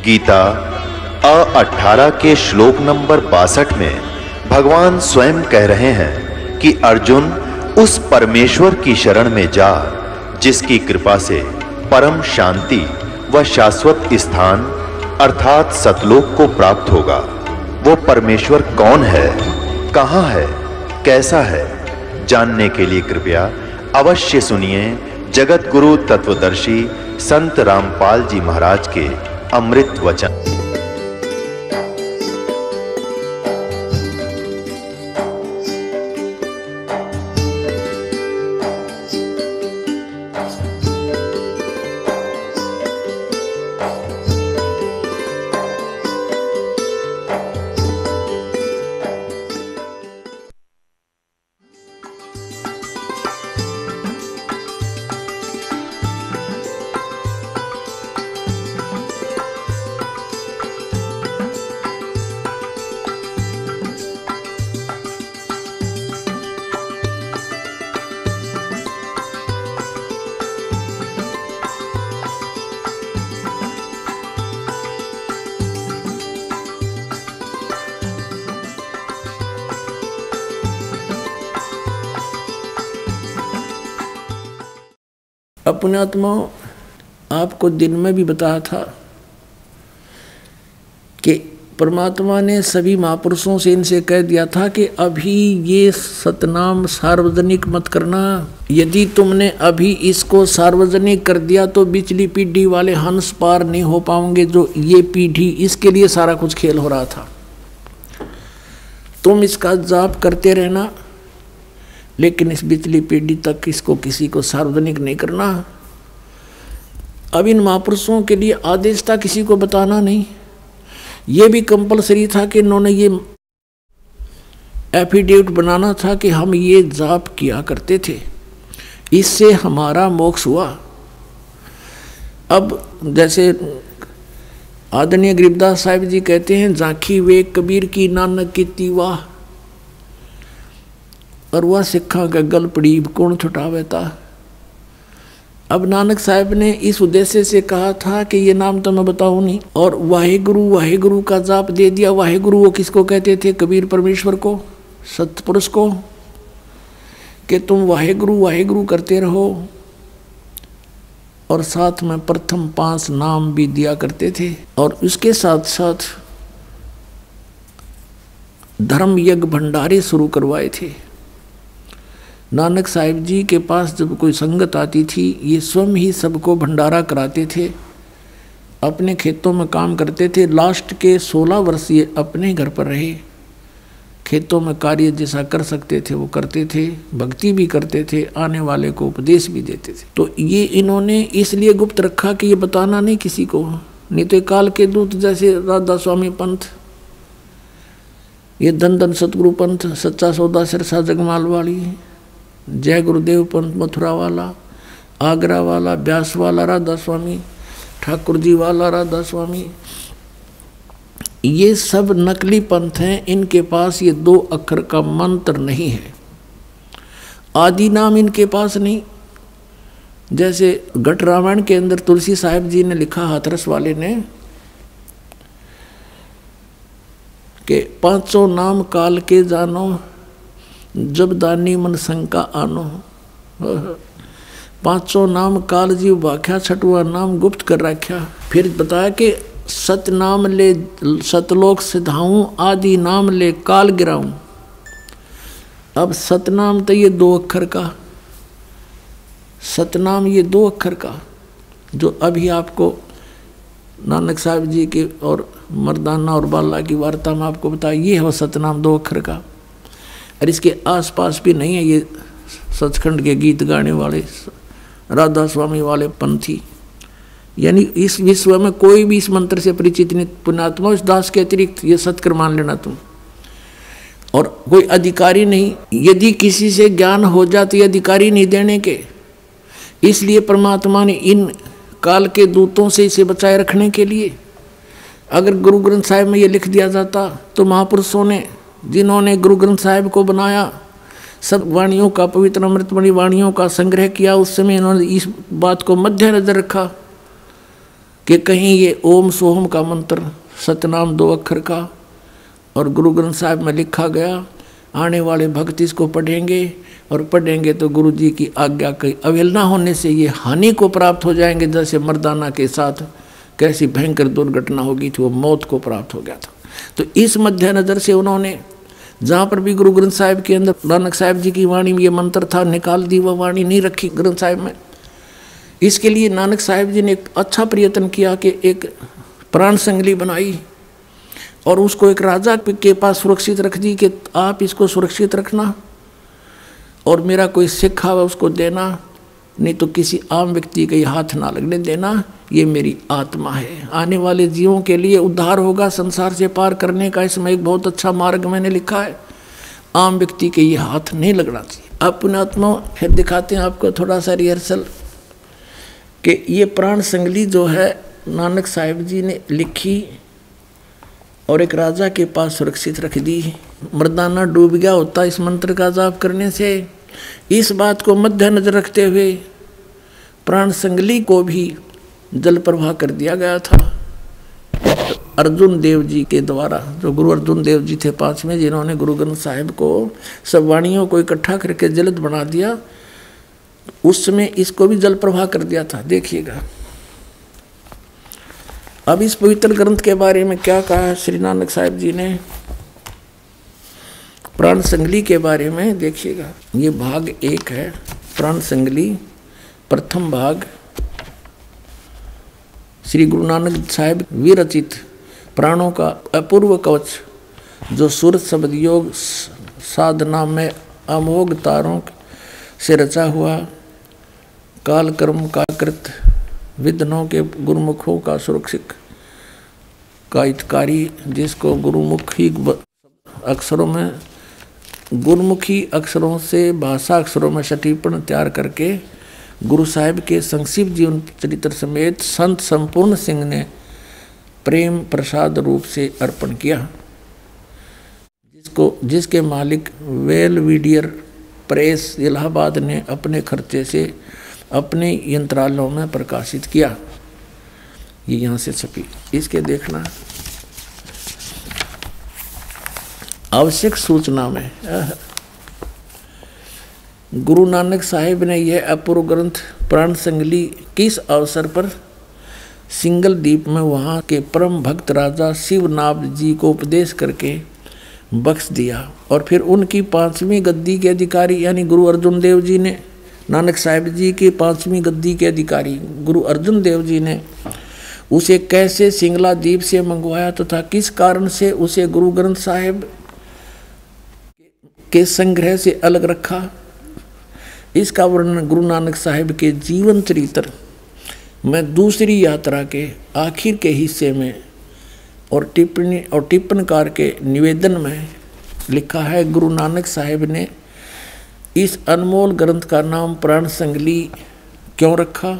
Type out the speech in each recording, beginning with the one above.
गीता 18 के श्लोक नंबर 62 में भगवान स्वयं कह रहे हैं कि अर्जुन उस परमेश्वर की शरण में जा जिसकी कृपा से परम शांति व शाश्वत स्थान अर्थात सतलोक को प्राप्त होगा। वो परमेश्वर कौन है, कहां है, कैसा है, जानने के लिए कृपया अवश्य सुनिए जगत गुरु तत्वदर्शी संत रामपाल जी महाराज के अमृत वचन। अपने आत्मा आपको दिन में भी बताया था कि परमात्मा ने सभी महापुरुषों से इनसे कह दिया था कि अभी ये सतनाम सार्वजनिक मत करना। यदि तुमने अभी इसको सार्वजनिक कर दिया तो पिछली पीढ़ी वाले हंस पार नहीं हो पाओगे। जो ये पीढ़ी, इसके लिए सारा कुछ खेल हो रहा था। तुम इसका जाप करते रहना, लेकिन इस पिछली पीढ़ी तक इसको किसी को सार्वजनिक नहीं करना। अब इन महापुरुषों के लिए आदेश था किसी को बताना नहीं। ये भी कंपलसरी था कि इन्होंने ये एफिडेविट बनाना था कि हम ये जाप किया करते थे, इससे हमारा मोक्ष हुआ। अब जैसे आदरणीय गरीबदास साहिब जी कहते हैं, झांकी वे कबीर की नानक की तीवा और वह सिखा का गल पड़ी कौन छुटावेता। अब नानक साहब ने इस उद्देश्य से कहा था कि ये नाम तो मैं बताऊं नहीं, और वाहेगुरु का जाप दे दिया। वाहेगुरु वो किसको कहते थे? कबीर परमेश्वर को, सतपुरुष को, कि तुम वाहेगुरु करते रहो। और साथ में प्रथम 5 नाम भी दिया करते थे। और उसके साथ साथ धर्म यज्ञ भंडारे शुरू करवाए थे। नानक साहिब जी के पास जब कोई संगत आती थी, ये स्वयं ही सबको भंडारा कराते थे। अपने खेतों में काम करते थे। लास्ट के 16 वर्ष ये अपने घर पर रहे। खेतों में कार्य जैसा कर सकते थे वो करते थे, भक्ति भी करते थे, आने वाले को उपदेश भी देते थे। तो ये इन्होंने इसलिए गुप्त रखा कि ये बताना नहीं किसी को, नहीं तो काल के दूत जैसे राधा स्वामी पंथ, ये धन धन सतगुरु पंथ, सच्चा सौदा सिरसा जगमाल वाली, जय गुरुदेव पंथ मथुरा वाला, आगरा वाला, ब्यास वाला राधा स्वामी, ठाकुर जी वाला राधा स्वामी, ये सब नकली पंथ हैं। इनके पास ये 2 अक्षर का मंत्र नहीं है। आदि नाम इनके पास नहीं। जैसे घट रामायण के अंदर तुलसी साहिब जी ने लिखा, हाथरस वाले ने, कि 500 नाम काल के जानो, जब दानी मन शंका आनो। 500 नाम काल जीव वाख्या, 6वां नाम गुप्त कर रख्या। फिर बताया कि सतनाम ले सतलोक सिधाऊं, आदि नाम ले काल गिराऊं। अब सतनाम तो ये 2 अक्षर का, सतनाम ये 2 अक्षर का, जो अभी आपको नानक साहब जी के और मर्दाना और बाला की वार्ता में आपको बताया, ये है वो सतनाम 2 अक्षर का। और इसके आसपास भी नहीं है ये सचखंड के गीत गाने वाले राधा स्वामी वाले पंथी। यानी इस विश्व में कोई भी इस मंत्र से परिचित नहीं। पुण्यात्मा इस दास के अतिरिक्त ये सत्कर मान लेना तुम। और कोई अधिकारी नहीं। यदि किसी से ज्ञान हो जाए तो अधिकारी नहीं देने के। इसलिए परमात्मा ने इन काल के दूतों से इसे बचाए रखने के लिए, अगर गुरु ग्रंथ साहिब में ये लिख दिया जाता तो महापुरुषों ने, जिन्होंने गुरु ग्रंथ साहिब को बनाया, सब वाणियों का, पवित्र अमृतमणि वाणियों का संग्रह किया, उस समय इन्होंने इस बात को मद्देनजर रखा कि कहीं ये ओम सोहम का मंत्र सतनाम 2 अक्षर का और गुरु ग्रंथ साहिब में लिखा गया, आने वाले भक्त इसको पढ़ेंगे और पढ़ेंगे तो गुरु जी की आज्ञा की अवहेलना होने से ये हानि को प्राप्त हो जाएंगे, जैसे मर्दाना के साथ कैसी भयंकर दुर्घटना होगी थी, वो मौत को प्राप्त हो गया था। तो इस मध्य नज़र से उन्होंने जहाँ पर भी गुरु ग्रंथ साहिब के अंदर नानक साहिब जी की वाणी में ये मंत्र था, निकाल दी, वह वाणी नहीं रखी ग्रंथ साहिब में। इसके लिए नानक साहिब जी ने एक अच्छा प्रयत्न किया कि एक प्राण संगली बनाई और उसको एक राजा के पास सुरक्षित रख दी कि आप इसको सुरक्षित रखना और मेरा कोई सिक्खा हुआ उसको देना, नहीं तो किसी आम व्यक्ति के हाथ ना लगने देना, ये मेरी आत्मा है, आने वाले जीवों के लिए उद्धार होगा, संसार से पार करने का इसमें एक बहुत अच्छा मार्ग मैंने लिखा है, आम व्यक्ति के ये हाथ नहीं लगना चाहिए। अपने आत्मा फिर दिखाते हैं आपको थोड़ा सा रिहर्सल कि ये प्राण संगली जो है नानक साहिब जी ने लिखी और एक राजा के पास सुरक्षित रख दी। मर्दाना डूब गया होता इस मंत्र का जाप करने से। इस बात को मध्य नजर रखते हुए प्राण संगली को भी जल प्रवाह कर दिया गया था। तो अर्जुन देव जी के द्वारा, जो गुरु अर्जुन देव जी थे 5वें, जिन्होंने गुरु ग्रंथ साहिब को सब वाणियों को इकट्ठा करके जलद बना दिया, उस समय इसको भी जल प्रवाह कर दिया था। देखिएगा अब इस पवित्र ग्रंथ के बारे में क्या कहा है श्री नानक साहिब जी ने प्राण संगली के बारे में। देखिएगा ये भाग 1 है, प्राण संगली प्रथम भाग, श्री गुरु नानक साहिब विरचित प्राणों का अपूर्व कवच, जो सूरत शब्द योग साधना में अमोघ तारों से रचा हुआ, काल कर्म का कृत, विद्नों के गुरुमुखों का सुरक्षित का हितकारी, जिसको गुरुमुखी अक्षरों में, गुरुमुखी अक्षरों से भाषा अक्षरों में सटीपण तैयार करके गुरु साहिब के संक्षिप्त जीवन चरित्र समेत संत संपूर्ण सिंह ने प्रेम प्रसाद रूप से अर्पण किया, जिसके मालिक वेलविडियर प्रेस इलाहाबाद ने अपने खर्चे से अपने यंत्रालयों में प्रकाशित किया। ये यहाँ से छपी, इसके देखना आवश्यक सूचना में गुरु नानक साहिब ने यह अपूर्व ग्रंथ प्राण संगली किस अवसर पर सिंगल द्वीप में वहाँ के परम भक्त राजा शिवनाभ जी को उपदेश करके बख्श दिया, और फिर उनकी 5वीं गद्दी के अधिकारी यानी गुरु अर्जुन देव जी ने, नानक साहिब जी की 5वीं गद्दी के अधिकारी गुरु अर्जुन देव जी ने उसे कैसे सिंगला द्वीप से मंगवाया तथा किस कारण से उसे गुरु ग्रंथ साहिब के संग्रह से अलग रखा, इसका वर्णन गुरु नानक साहिब के जीवन चरित्र में दूसरी यात्रा के आखिर के हिस्से में और टिप्पणकार के निवेदन में लिखा है। गुरु नानक साहिब ने इस अनमोल ग्रंथ का नाम प्राण संगली क्यों रखा,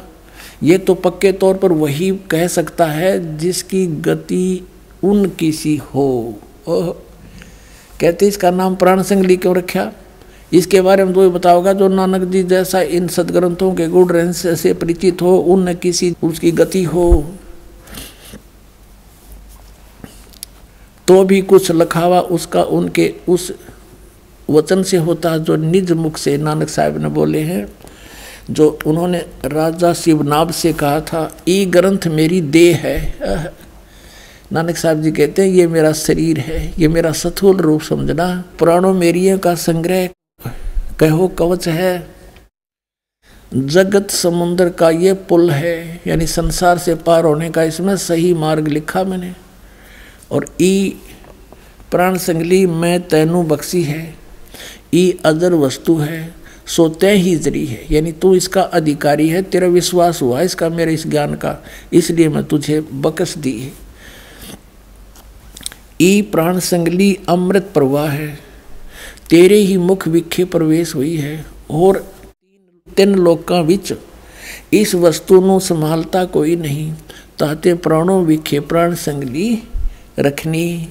ये तो पक्के तौर पर वही कह सकता है जिसकी गति उनकी सी हो। कहते इसका नाम प्राण संगली क्यों रखा, इसके बारे में तो बताओगा जो नानक जी जैसा इन सदग्रंथों के गुण रहस्य से परिचित हो, उन किसी उसकी गति हो, तो भी कुछ लखावा उसका उनके उस वचन से होता जो निज मुख से नानक साहिब ने बोले हैं, जो उन्होंने राजा शिवनाभ से कहा था, ये ग्रंथ मेरी देह है। नानक साहब जी कहते हैं ये मेरा शरीर है, ये मेरा स्थूल रूप समझना, पुराणों मेरियों का संग्रह कहो कवच है, जगत समुद्र का ये पुल है, यानी संसार से पार होने का इसमें सही मार्ग लिखा मैंने। और ई प्राण संगली मैं तैनू बख्शी है, ई अजर वस्तु है, सो तय ही जरी है, यानी तू इसका अधिकारी है, तेरा विश्वास हुआ इसका मेरे इस ज्ञान का, इसलिए मैं तुझे बख्श दी है। ई प्राण संगली अमृत प्रवाह है, तेरे ही मुख विखे प्रवेश हुई है, और 3 लोकां विच इस वस्तु ਨੂੰ संभालता कोई नहीं, ताते प्राणों विखे प्राण संगली रखनी।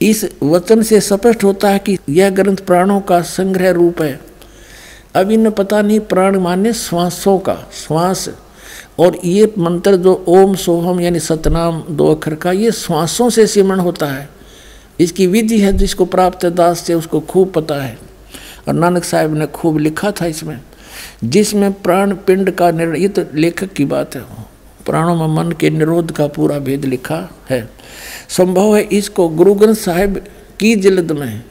इस वचन से स्पष्ट होता है कि यह ग्रंथ प्राणों का संग्रह रूप है। अब इन्हें पता नहीं प्राण माने श्वासों का, श्वास और ये मंत्र जो ओम सोहम यानी सतनाम 2 अक्षर का, ये श्वासों से सिमरण होता है। इसकी विधि है, जिसको प्राप्त है दास से उसको खूब पता है। और नानक साहब ने खूब लिखा था इसमें, जिसमें प्राण पिंड का निर्णय, ये तो लेखक की बात है, प्राणों में मन के निरोध का पूरा भेद लिखा है। संभव है इसको गुरु ग्रंथ साहिब की जिल्द में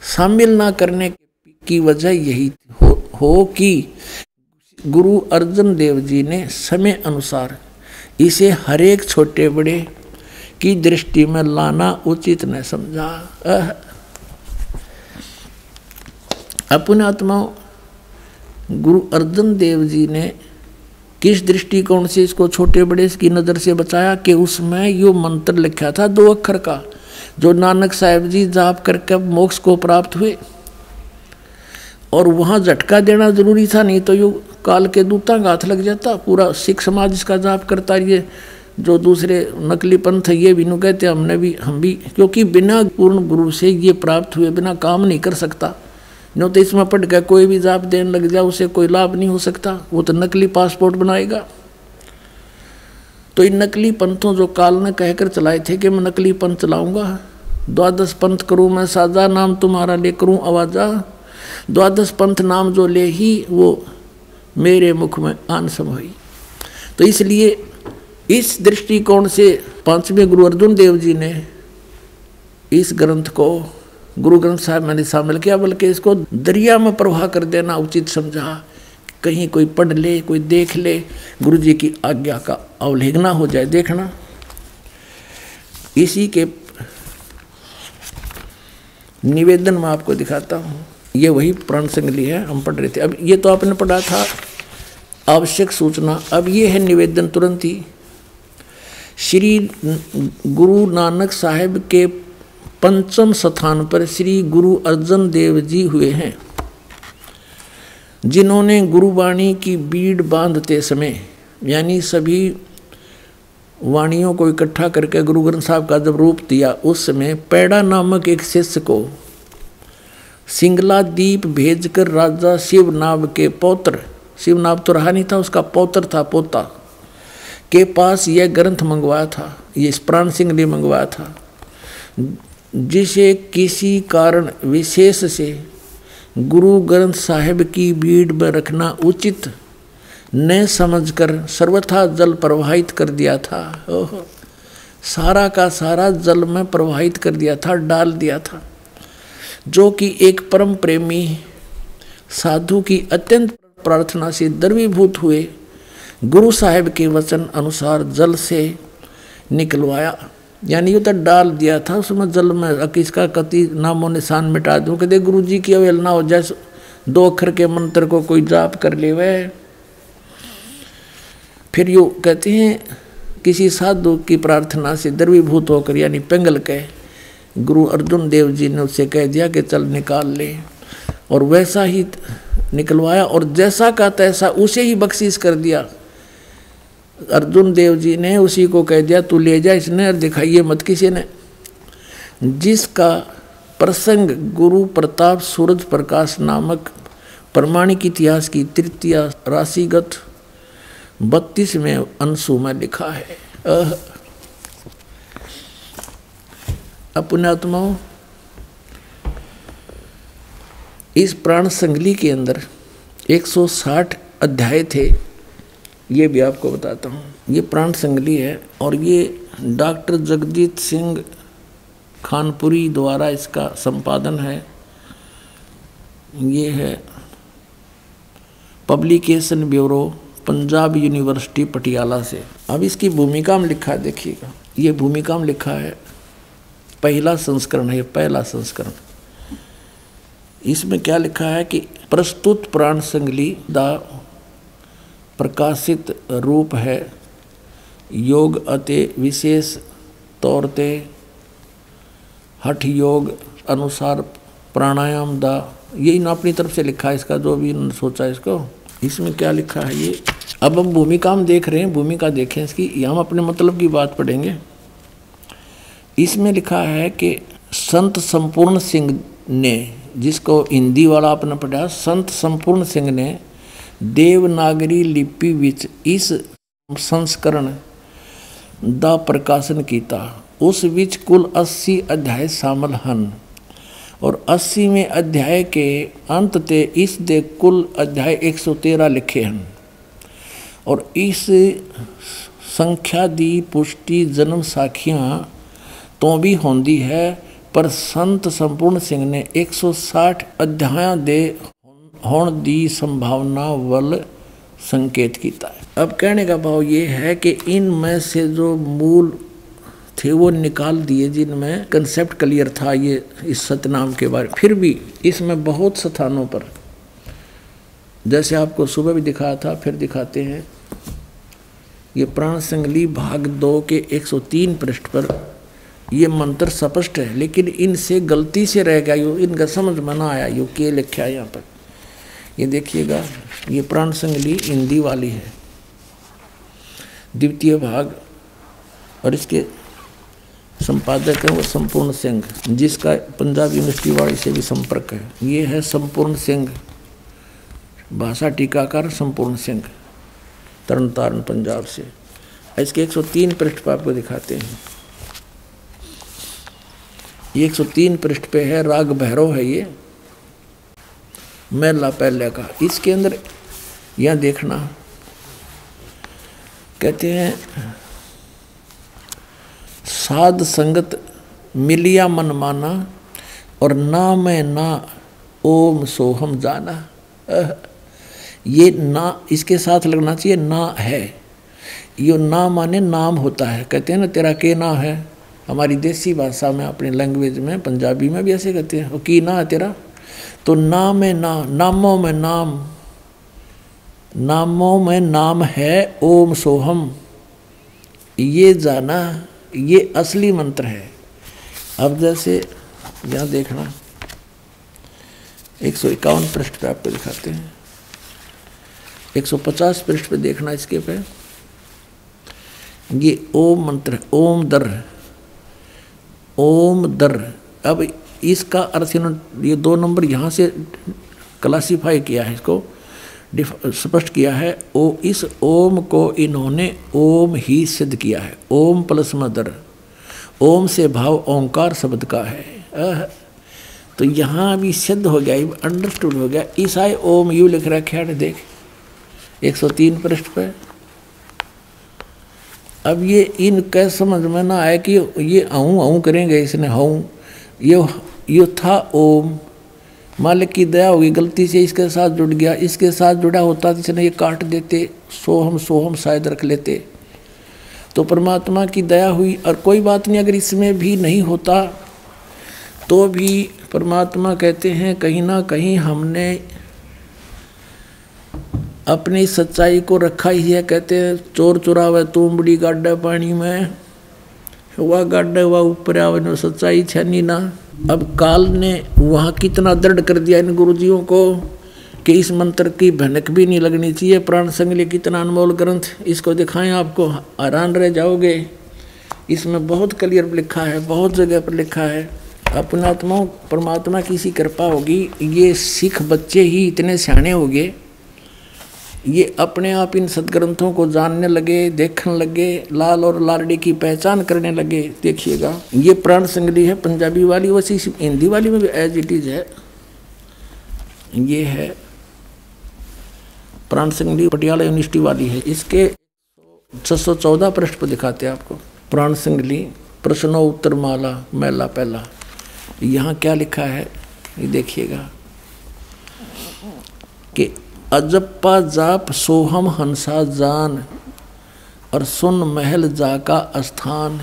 शामिल ना करने की वजह यही हो कि गुरु अर्जन देव जी ने समय अनुसार इसे हरेक छोटे बड़े की दृष्टि में लाना उचित न समझा। अपने आत्माओं, गुरु अर्जन देव जी ने किस दृष्टिकोण से इसको छोटे बड़े की नज़र से बचाया कि उसमें यो मंत्र लिखा था 2 अक्षर का, जो नानक साहब जी जाप करके मोक्ष को प्राप्त हुए। और वहाँ झटका देना जरूरी था, नहीं तो यो काल के दूता का हाथ लग जाता। पूरा सिख समाज इसका जाप करता। ये जो दूसरे नकली पंथ है ये भी नु कहते हम भी, क्योंकि बिना पूर्ण गुरु से ये प्राप्त हुए बिना काम नहीं कर सकता। नो तो इसमें पढ़ के कोई भी जाप देने लग जाए उसे कोई लाभ नहीं हो सकता, वो तो नकली पासपोर्ट बनाएगा। तो इन नकली पंथों जो काल ने कहकर चलाए थे कि मैं नकली पंथ चलाऊंगा, 12 पंथ करूँ मैं साजा, नाम तुम्हारा ले करूँ आवाजा, 12 पंथ नाम जो ले ही वो मेरे मुख में आन समोई। तो इसलिए इस दृष्टिकोण से 5वें गुरु अर्जुन देव जी ने इस ग्रंथ को गुरु ग्रंथ साहिब मैंने शामिल किया, बल्कि इसको दरिया में प्रवाह कर देना उचित समझा। कहीं कोई पढ़ ले, कोई देख ले, गुरु जी की आज्ञा का अवहेलना हो जाए। देखना, इसी के निवेदन में आपको दिखाता हूँ। ये वही प्राण संगली है, हम पढ़ रहे थे। अब ये तो आपने पढ़ा था आवश्यक सूचना, अब ये है निवेदन तुरंत ही। श्री गुरु नानक साहिब के 5वें स्थान पर श्री गुरु अर्जन देव जी हुए हैं, जिन्होंने गुरुवाणी की बीड़ बांधते समय, यानी सभी वाणियों को इकट्ठा करके गुरु ग्रंथ साहब का जब रूप दिया, उस समय पैड़ा नामक एक शिष्य को सिंगला दीप भेजकर राजा शिवनाभ के पौत्र, शिवनाभ तो रहा नहीं था, उसका पौत्र था, पोता के पास यह ग्रंथ मंगवाया था, ये प्राण सिंह ने मंगवाया था, जिसे किसी कारण विशेष से गुरु ग्रंथ साहिब की बीड़ में रखना उचित न समझकर सर्वथा जल प्रवाहित कर दिया था। ओहो, सारा का सारा जल में प्रवाहित कर दिया था, डाल दिया था। जो कि एक परम प्रेमी साधु की अत्यंत प्रार्थना से द्रवीभूत हुए गुरु साहिब के वचन अनुसार जल से निकलवाया, यानी ये तो डाल दिया था उसमें जल में, किसका कति नामो निशान मिटा दूँ। कहते गुरु जी की अवहेलना हो जाए, 2 अक्षर के मंत्र को कोई जाप कर ले वह। फिर यूँ कहते हैं किसी साधु की प्रार्थना से द्रवीभूत होकर, यानी पिंगल के गुरु अर्जुन देव जी ने उससे कह दिया कि चल निकाल ले, और वैसा ही निकलवाया और जैसा का तैसा उसे ही बख्शीश कर दिया। अर्जुन देव जी ने उसी को कह दिया तू ले जा, इसने दिखाइए मत किसी ने। जिसका प्रसंग गुरु प्रताप सूरज प्रकाश नामक प्रमाणिक इतिहास की 3 राशिगत 32वें अंशु में लिखा है। अपने आत्माओं, इस प्राण संगली के अंदर 160 अध्याय थे, ये भी आपको बताता हूँ। ये प्राण संगली है और ये डॉक्टर जगजीत सिंह खानपुरी द्वारा इसका संपादन है। ये है publication bureau, Punjab university Patiala से। अब इसकी भूमिका में लिखा है, देखिएगा, ये भूमिका में लिखा है, पहला संस्करण है, पहला संस्करण। इसमें क्या लिखा है कि प्रस्तुत प्राण संगली दा प्रकाशित रूप है योग अते विशेष तौर ते हठ योग अनुसार प्राणायाम दा, यही ना अपनी तरफ से लिखा है इसका, जो भी सोचा इसको। इसमें क्या लिखा है ये, अब हम भूमिका में देख रहे हैं, भूमिका देखें इसकी, हम अपने मतलब की बात पढ़ेंगे। इसमें लिखा है कि संत संपूर्ण सिंह ने, जिसको हिंदी वाला आपने पढ़ा, संत संपूर्ण सिंह ने देवनागरी लिपि विच इस संस्करण ਦਾ ਪ੍ਰਕਾਸ਼ਨ ਕੀਤਾ। उस विच कुल 80 अध्याय शामिल हैं और 80वें अध्याय के अंत ते इस दे कुल अध्याय 113 लिखे हैं और इस संख्या की पुष्टि जन्म साखियां तो भी होंदी है, पर संत संपूर्ण सिंह ने 160 अध्यायों दे होने की संभावना वल संकेत किया है। अब कहने का भाव ये है कि इनमें से जो मूल थे वो निकाल दिए, जिनमें कंसेप्ट क्लियर था ये इस सतनाम के बारे में। फिर भी इसमें बहुत स्थानों पर, जैसे आपको सुबह भी दिखाया था, फिर दिखाते हैं, ये प्राण संगली भाग 2 के 103 पृष्ठ पर ये मंत्र स्पष्ट है, लेकिन इनसे गलती से रह गया, यो इनका समझ में ना आया, यो के लिखा है यहाँ पर। ये देखिएगा, ये प्राण संगली हिंदी वाली है, द्वितीय भाग, और इसके संपादक है वो संपूर्ण सिंह, जिसका पंजाब यूनिवर्सिटी वाली से भी संपर्क है। ये है संपूर्ण सिंह, भाषा टीकाकार संपूर्ण सिंह, तरन तारण पंजाब से। इसके 103 पृष्ठ पर आपको दिखाते हैं। ये 103 पृष्ठ पे है, राग भैरव है ये, मेला पहले का। इसके अंदर यह देखना, कहते हैं साध संगत मिलिया मन माना और ना मैं ना ओम सोहम जाना। ये ना इसके साथ लगना चाहिए, ना है, यो ना माने नाम होता है। कहते हैं ना तेरा के ना है, हमारी देसी भाषा में, अपनी लैंग्वेज में, पंजाबी में भी ऐसे कहते हैं, वो की ना है तेरा। तो नाम में ना, नामों में नाम, नामों में नाम है ओम सोहम, ये जाना, ये असली मंत्र है। अब जैसे यहाँ देखना, 151 पृष्ठ पे आपको दिखाते हैं, 150 पृष्ठ पे देखना, इसके पे ये ओम मंत्र, ओम दर, ओम दर। अब इसका अर्थ इन्होंने ये 2 नंबर यहाँ से क्लासीफाई किया है, इसको स्पष्ट किया है। इस ओम को इन्होंने ओम ही सिद्ध किया है, ओम प्लस मदर, ओम से भाव ओंकार शब्द का है। तो यहाँ भी सिद्ध हो गया, अंडरस्टूड हो गया। ईसाई ओम यू लिख रखा है, देख 103 पृष्ठ पे। अब ये इनके समझ में ना आए कि ये अहूँ करेंगे, इसने हूँ, ये था ओम, मालिक की दया होगी, गलती से इसके साथ जुड़ गया, इसके साथ जुड़ा होता तो इसने ये काट देते, सोहम सोहम शायद रख लेते, तो परमात्मा की दया हुई। और कोई बात नहीं, अगर इसमें भी नहीं होता तो भी परमात्मा कहते हैं कहीं ना कहीं हमने अपनी सच्चाई को रखा ही है। कहते हैं चोर चुरावे तुमबड़ी गाड्डा पानी में, वह गाड्डा वह ऊपर आवे न, सच्चाई छनी ना। अब काल ने वहाँ कितना दृढ़ कर दिया इन गुरुजियों को कि इस मंत्र की भनक भी नहीं लगनी चाहिए। प्राण संगली कितना अनमोल ग्रंथ, इसको दिखाएं, आपको हैरान रह जाओगे। इसमें बहुत क्लियर लिखा है, बहुत जगह पर लिखा है। अपने आत्मा परमात्मा की सी कृपा होगी, ये सिख बच्चे ही इतने सियाने हो गए, ये अपने आप इन सदग्रंथों को जानने लगे, देखने लगे, लाल और लालड़ी की पहचान करने लगे। देखिएगा, ये प्राण संगली है पंजाबी वाली, वैसी हिंदी वाली में भी एज इट इज है। ये है प्राण संगली पटियाला यूनिवर्सिटी वाली है। इसके 614 पृष्ठ पर दिखाते हैं आपको, प्राण संगली प्रश्नोत्तर माला मेला पहला। यहाँ क्या लिखा है ये देखिएगा कि अजप्पा जाप सोहम हंसा जान और सुन महल जाका स्थान।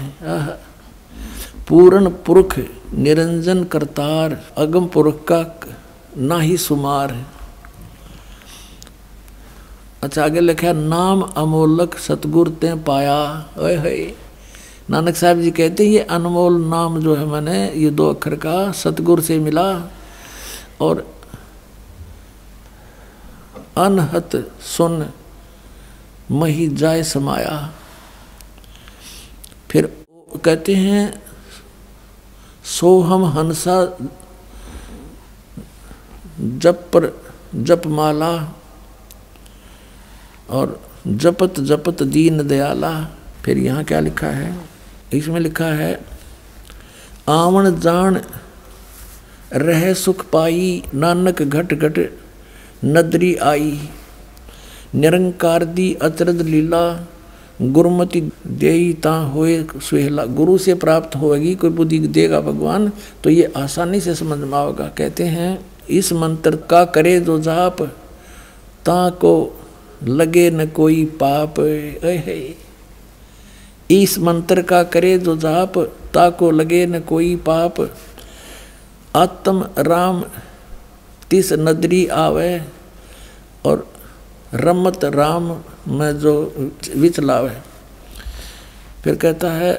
पूर्ण पुरख निरंजन करतार, अगम पुरख का ना ही सुमार। अच्छा आगे लिखा नाम अमोलक सतगुर ते पाया। ओए होए, नानक साहब जी कहते हैं ये अनमोल नाम जो है मैंने ये 2 अक्षर का सतगुर से मिला और अनहत सुन मही जाय समाया। फिर कहते हैं सोहम हंसा जप पर जप माला और जपत जपत दीन दयाला। फिर यहाँ क्या लिखा है, इसमें लिखा है आवन जान रह सुख पाई, नानक घट घट नदरी आई। निरंकार दी अचरज लीला, गुरुमति देई ता होए सुहेला। गुरु से प्राप्त होगी कोई बुद्धि देगा भगवान तो ये आसानी से समझ में आएगा। कहते हैं इस मंत्र का करे जो जाप, ता को लगे न कोई पाप। इस मंत्र का करे जो जाप, ता को लगे न कोई पाप। आत्म राम तिस नदरी आवे, और रमत राम में जो विचलावे। फिर कहता है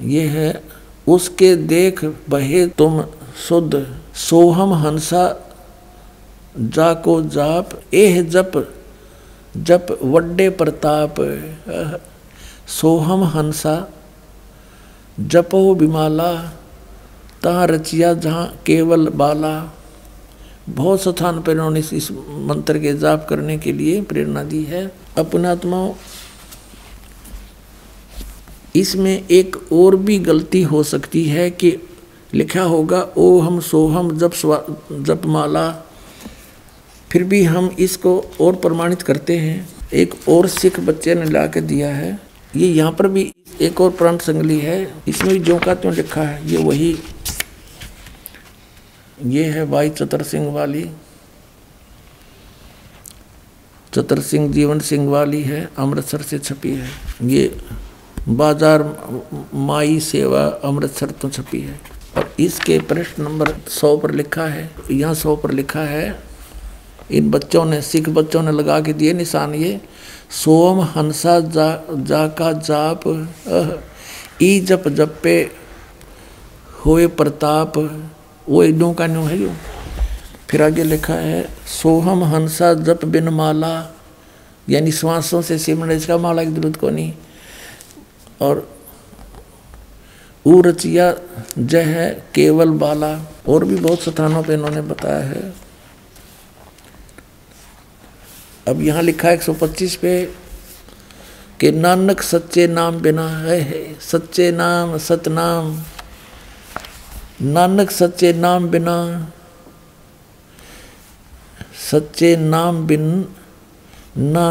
ये है उसके देख बहे तुम शुद्ध, सोहम हंसा जाको जाप। एह जप जप वड्डे प्रताप। सोहम हंसा जपो बिमाला, तहाँ रचिया जहाँ केवल बाला। बहुत स्थान पर इन्होंने इस मंत्र के जाप करने के लिए प्रेरणा दी है। अपनात्माओं, इसमें एक और भी गलती हो सकती है कि लिखा होगा ओ हम सोहम जप माला, फिर भी हम इसको और प्रमाणित करते हैं। एक और सिख बच्चे ने ला के दिया है, ये यहाँ पर भी एक और प्रांत संगली है, इसमें भी ज्यों का त्यों लिखा है। ये वही ये है भाई चतर सिंह वाली, चतर सिंह जीवन सिंह वाली है, अमृतसर से छपी है। ये बाजार माई सेवा अमृतसर तो छपी है। और इसके पृष्ठ नंबर 100 पर लिखा है, यहाँ 100 पर लिखा है, इन बच्चों ने सिख बच्चों ने लगा के दिए निशान, ये सोम हंसा जा का जाप, ई जप जपे होए प्रताप। वो एकदों का न्यू है। फिर आगे लिखा है सोहम हंसा जप बिन माला, यानी श्वासों से सिमरण, इसका माला की जरूरत को नहीं। और ऊ रचिया जय है केवल बाला। और भी बहुत स्थानों पे इन्होंने बताया है। अब यहाँ लिखा है 125 पे कि नानक सच्चे नाम बिना है, सच्चे नाम सतनाम। नानक सच्चे नाम बिना, सच्चे नाम बिन ना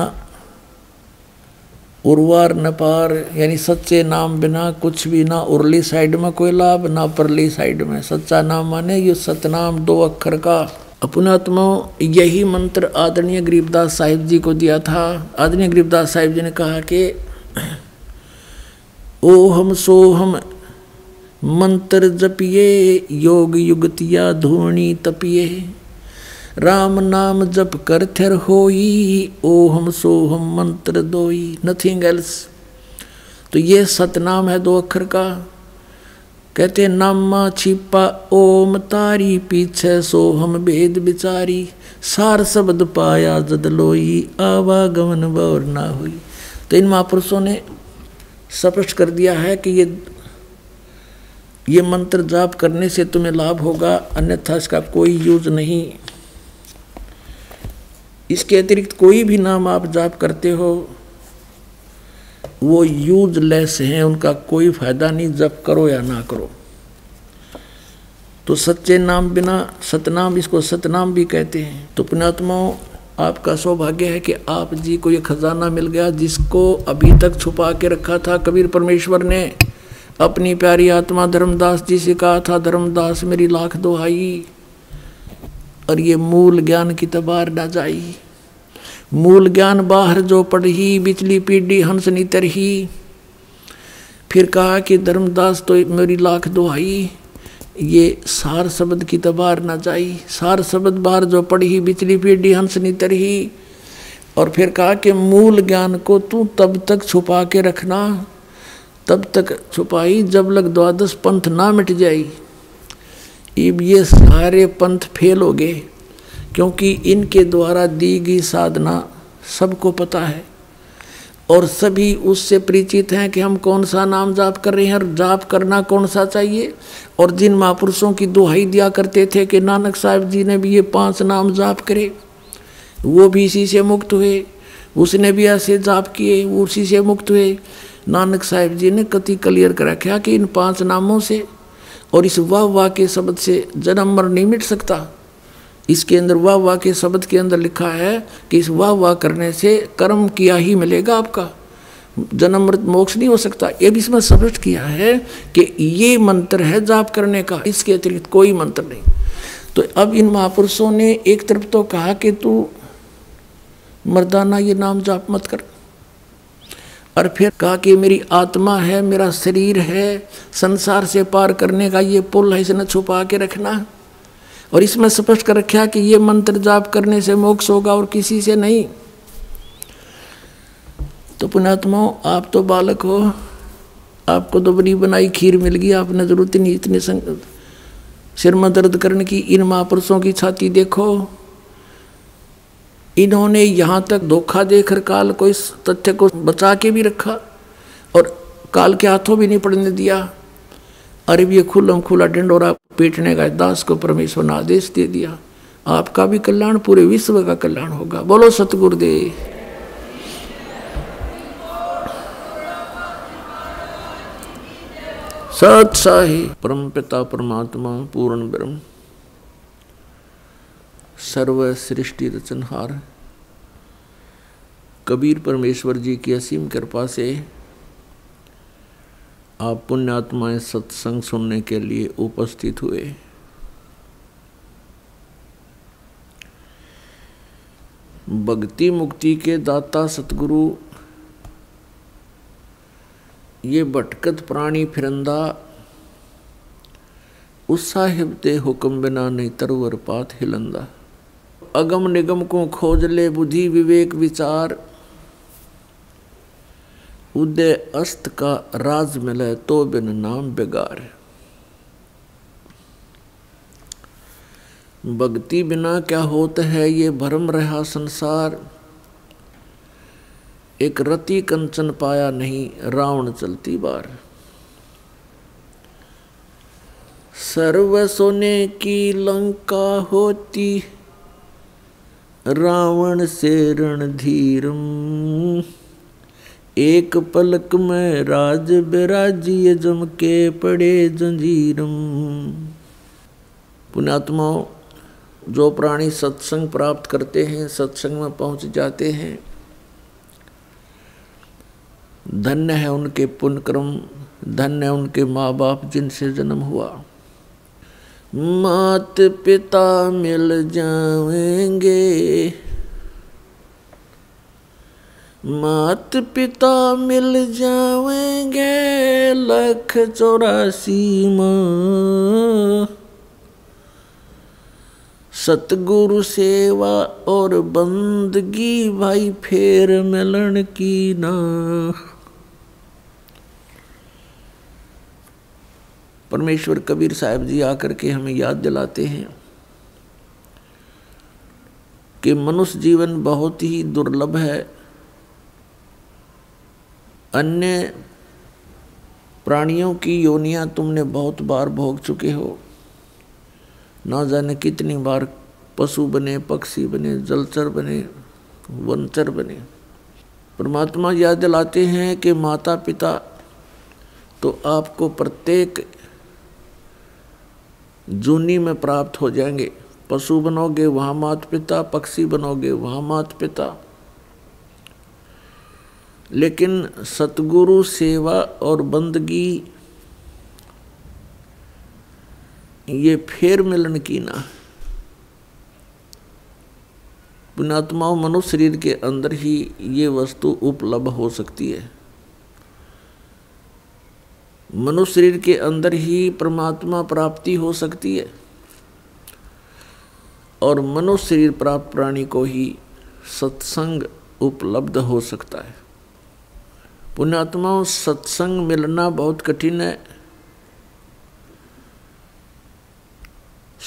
उर्वार न पार, यानी सच्चे नाम बिना कुछ भी ना उरली साइड में कोई लाभ ना परली साइड में। सच्चा नाम माने ये सतनाम 2 अक्षर का। अपनात्माओं, यही मंत्र आदरणीय गरीबदास साहिब जी को दिया था। आदरणीय गरीबदास साहिब जी ने कहा कि ओहम सोहम मंत्र जपिए, योग युगतिया धूणी तपिए। राम नाम जप कर थिर होई, ओहम सोहम मंत्र दोई। Nothing else. तो ये सतनाम है 2 अक्षर का। कहते नामा छिपा ओम तारी, पीछे सोहम भेद बिचारी। सार शब्द पाया जद लोई, आवागमन बौर ना हुई। तो इन महापुरुषों ने स्पष्ट कर दिया है कि ये मंत्र जाप करने से तुम्हें लाभ होगा, अन्यथा इसका कोई यूज नहीं। इसके अतिरिक्त कोई भी नाम आप जाप करते हो वो यूजलेस हैं, उनका कोई फायदा नहीं, जप करो या ना करो। तो सच्चे नाम बिना सतनाम, इसको सतनाम भी कहते हैं। तो पुण्यात्माओं, आपका सौभाग्य है कि आप जी को ये खजाना मिल गया जिसको अभी तक छुपा के रखा था। कबीर परमेश्वर ने अपनी प्यारी आत्मा धर्मदास जी से कहा था, धर्मदास मेरी लाख दुहाई, और ये मूल ज्ञान की तबार न जाई। मूल ज्ञान बाहर जो पढ़ी, बिचली पीढ़ी हंस नितरही। फिर कहा कि धर्मदास तो मेरी लाख दुहाई, ये सार शब्द की तबार न जाई। सार शब्द बाहर जो पढ़ी, बिचली पीढ़ी हंस नितरही। और फिर कहा कि मूल ज्ञान को तू तब तक छुपा के रखना, तब तक छुपाई जब लग 12 पंथ ना मिट जाई। अब ये सारे पंथ फेल हो गए, क्योंकि इनके द्वारा दी गई साधना सबको पता है और सभी उससे परिचित हैं कि हम कौन सा नाम जाप कर रहे हैं और जाप करना कौन सा चाहिए। और जिन महापुरुषों की दुहाई दिया करते थे कि नानक साहब जी ने भी ये 5 नाम जाप करे, वो भी इसी से मुक्त हुए। उसने भी ऐसे जाप किए, वो उसी से मुक्त हुए। नानक साहिब जी ने कति क्लियर कर रखा कि इन 5 नामों से और इस वाह वाह के शब्द से जन्म मर नहीं मिट सकता। इसके अंदर वाह वाह के शब्द के अंदर लिखा है कि इस वाह वाह करने से कर्म किया ही मिलेगा, आपका जन्म मृत मोक्ष नहीं हो सकता। ये भी इसमें स्पष्ट किया है कि ये मंत्र है जाप करने का, इसके अतिरिक्त कोई मंत्र नहीं। तो अब इन महापुरुषों ने एक तरफ तो कहा कि तू मर्दाना ये नाम जाप मत कर, और फिर कहा कि मेरी आत्मा है, मेरा शरीर है, संसार से पार करने का ये पुल है, इसे न छुपा के रखना। और इसमें स्पष्ट कर रखा कि ये मंत्र जाप करने से मोक्ष होगा और किसी से नहीं। तो पुण्यात्माओं, आप तो बालक हो, आपको तो बड़ी बनाई खीर मिल गई, आपने जरूरत नहीं इतने सिर में दर्द करने की। इन महापुरुषों की छाती देखो, इन्होंने यहाँ तक धोखा देकर काल को इस तथ्य को बचा के भी रखा और काल के हाथों भी नहीं पड़ने दिया। अरे ये खुल्लम खुला डंडोरा पीटने का दास को परमेश्वर ने आदेश दे दिया। आपका भी कल्याण, पूरे विश्व का कल्याण होगा। बोलो सतगुरुदेव। सत साही परम पिता परमात्मा पूर्ण ब्रह्म सर्व सृष्टि रचनहार कबीर परमेश्वर जी की असीम कृपा से आप पुण्यात्माएं सत्संग सुनने के लिए उपस्थित हुए। भक्ति मुक्ति के दाता सतगुरु ये भटकत प्राणी फिरंदा, उस साहिब दे हुक्म बिना नहीं तरवर पात हिलंदा। अगम निगम को खोज ले बुद्धि विवेक विचार, उदय अस्त का राज मिले तो बिन नाम बेगार। भक्ति बिना क्या होता है ये भरम रहा संसार, एक रति कंचन पाया नहीं रावण चलती बार। सर्व सोने की लंका होती, रावण से रणधीरम, एक पलक में राज बिराजिए जम के पड़े जंजीरम। पुण्यात्माओं, जो प्राणी सत्संग प्राप्त करते हैं, सत्संग में पहुंच जाते हैं, धन्य है उनके पुण्य कर्म, धन्य है उनके माँ बाप जिनसे जन्म हुआ। मात पिता मिल जाएंगे, मात पिता मिल जाएंगे, 184 माँ। सतगुरु सेवा और बंदगी भाई फेर मिलन की ना। परमेश्वर कबीर साहब जी आकर के हमें याद दिलाते हैं कि मनुष्य जीवन बहुत ही दुर्लभ है। अन्य प्राणियों की योनियां तुमने बहुत बार भोग चुके हो, ना जाने कितनी बार पशु बने, पक्षी बने, जलचर बने, वनचर बने। परमात्मा याद दिलाते हैं कि माता पिता तो आपको प्रत्येक जूनी में प्राप्त हो जाएंगे। पशु बनोगे वहाँ माता पिता, पक्षी बनोगे वहाँ माता पिता, लेकिन सतगुरु सेवा और बंदगी ये फेर मिलन की ना। पुण्यात्माओं, मनुष्य शरीर के अंदर ही ये वस्तु उपलब्ध हो सकती है। मनुष्य शरीर के अंदर ही परमात्मा प्राप्ति हो सकती है और मनुष्य शरीर प्राप्त प्राणी को ही सत्संग उपलब्ध हो सकता है। पुण्यात्माओं, सत्संग मिलना बहुत कठिन है।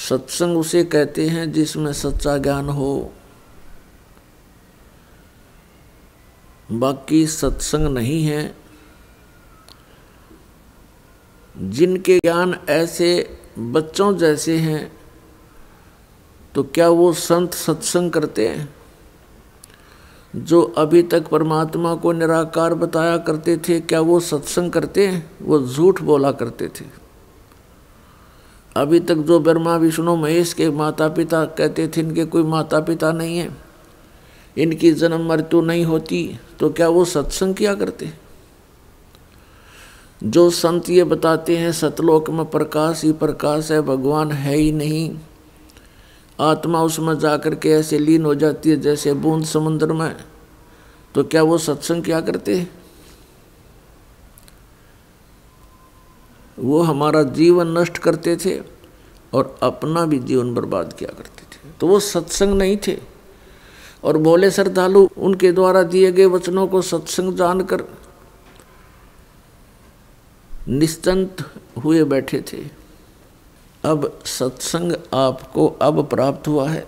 सत्संग उसे कहते हैं जिसमें सच्चा ज्ञान हो। बाकी सत्संग नहीं है। जिनके ज्ञान ऐसे बच्चों जैसे हैं तो क्या वो संत सत्संग करते हैं? जो अभी तक परमात्मा को निराकार बताया करते थे, क्या वो सत्संग करते हैं? वो झूठ बोला करते थे। अभी तक जो ब्रह्मा विष्णु महेश के माता पिता कहते थे इनके कोई माता पिता नहीं है, इनकी जन्म मृत्यु नहीं होती, तो क्या वो सत्संग किया करते? जो संत ये बताते हैं सतलोक में प्रकाश ही प्रकाश है, भगवान है ही नहीं, आत्मा उसमें जाकर के ऐसे लीन हो जाती है जैसे बूंद समुद्र में, तो क्या वो सत्संग क्या करते? वो हमारा जीवन नष्ट करते थे और अपना भी जीवन बर्बाद किया करते थे, तो वो सत्संग नहीं थे। और भोले श्रद्धालु उनके द्वारा दिए गए वचनों को सत्संग जानकर निश्चिंत हुए बैठे थे। अब सत्संग आपको अब प्राप्त हुआ है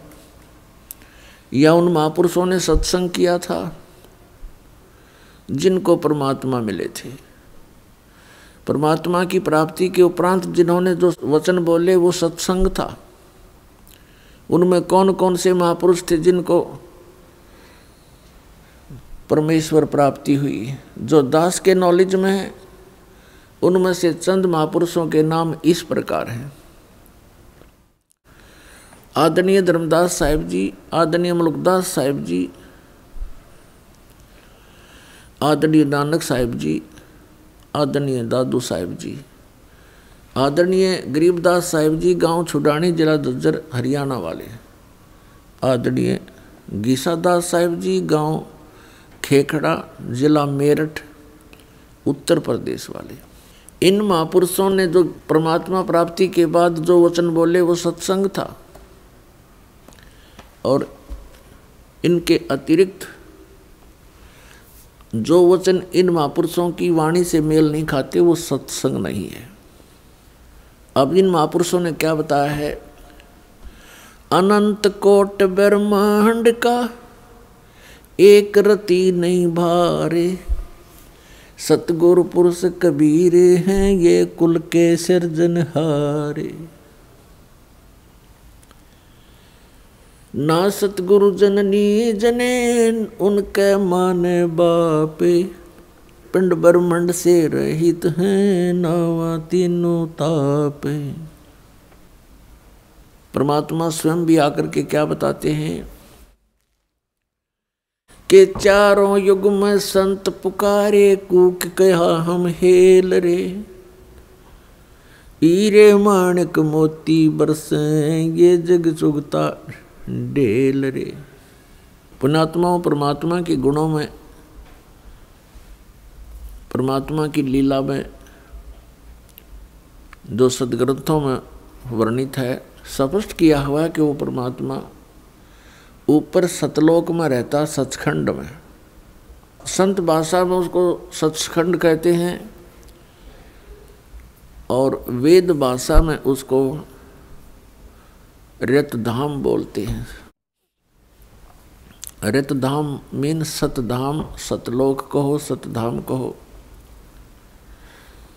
या उन महापुरुषों ने सत्संग किया था जिनको परमात्मा मिले थे? परमात्मा की प्राप्ति के उपरांत जिन्होंने जो वचन बोले वो सत्संग था। उनमें कौन कौन से महापुरुष थे जिनको परमेश्वर प्राप्ति हुई? जो दास के नॉलेज में है उनमें से चंद महापुरुषों के नाम इस प्रकार हैं। आदरणीय धर्मदास साहिब जी, आदरणीय मुल्कदास साहिब जी, आदरणीय नानक साहिब जी, आदरणीय दादू साहिब जी, आदरणीय गरीबदास साहिब जी, गांव छुडानी, जिला झज्जर, हरियाणा वाले, आदरणीय गीसादास साहिब जी, गांव खेखड़ा, जिला मेरठ, उत्तर प्रदेश वाले। इन महापुरुषों ने जो परमात्मा प्राप्ति के बाद जो वचन बोले वो सत्संग था, और इनके अतिरिक्त जो वचन इन महापुरुषों की वाणी से मेल नहीं खाते वो सत्संग नहीं है। अब इन महापुरुषों ने क्या बताया है? अनंत कोट ब्रह्मांड का एक रति नहीं भारे, सतगुरु पुरुष कबीर हैं ये कुल के सिरजनहारे। ना सतगुरु जननी जने उनके माने बापे, पिंड ब्रह्मंड से रहित हैं नावा तीनों तापे। परमात्मा स्वयं भी आकर के क्या बताते हैं कि चारों युग में संत पुकारे, कूक कहा हम हेल रे, हीरे माणिक मोती बरसे ये जग चुगता डेल रे। पुण्यात्माओं, परमात्मा के गुणों में, परमात्मा की लीला में जो सदग्रंथों में वर्णित है, स्पष्ट किया हुआ है कि वो परमात्मा ऊपर सतलोक में रहता, सचखंड में। संत भाषा में उसको सचखंड कहते हैं और वेद भाषा में उसको रतधाम बोलते हैं। रतधाम मीन सतधाम, सतलोक कहो, सतधाम कहो।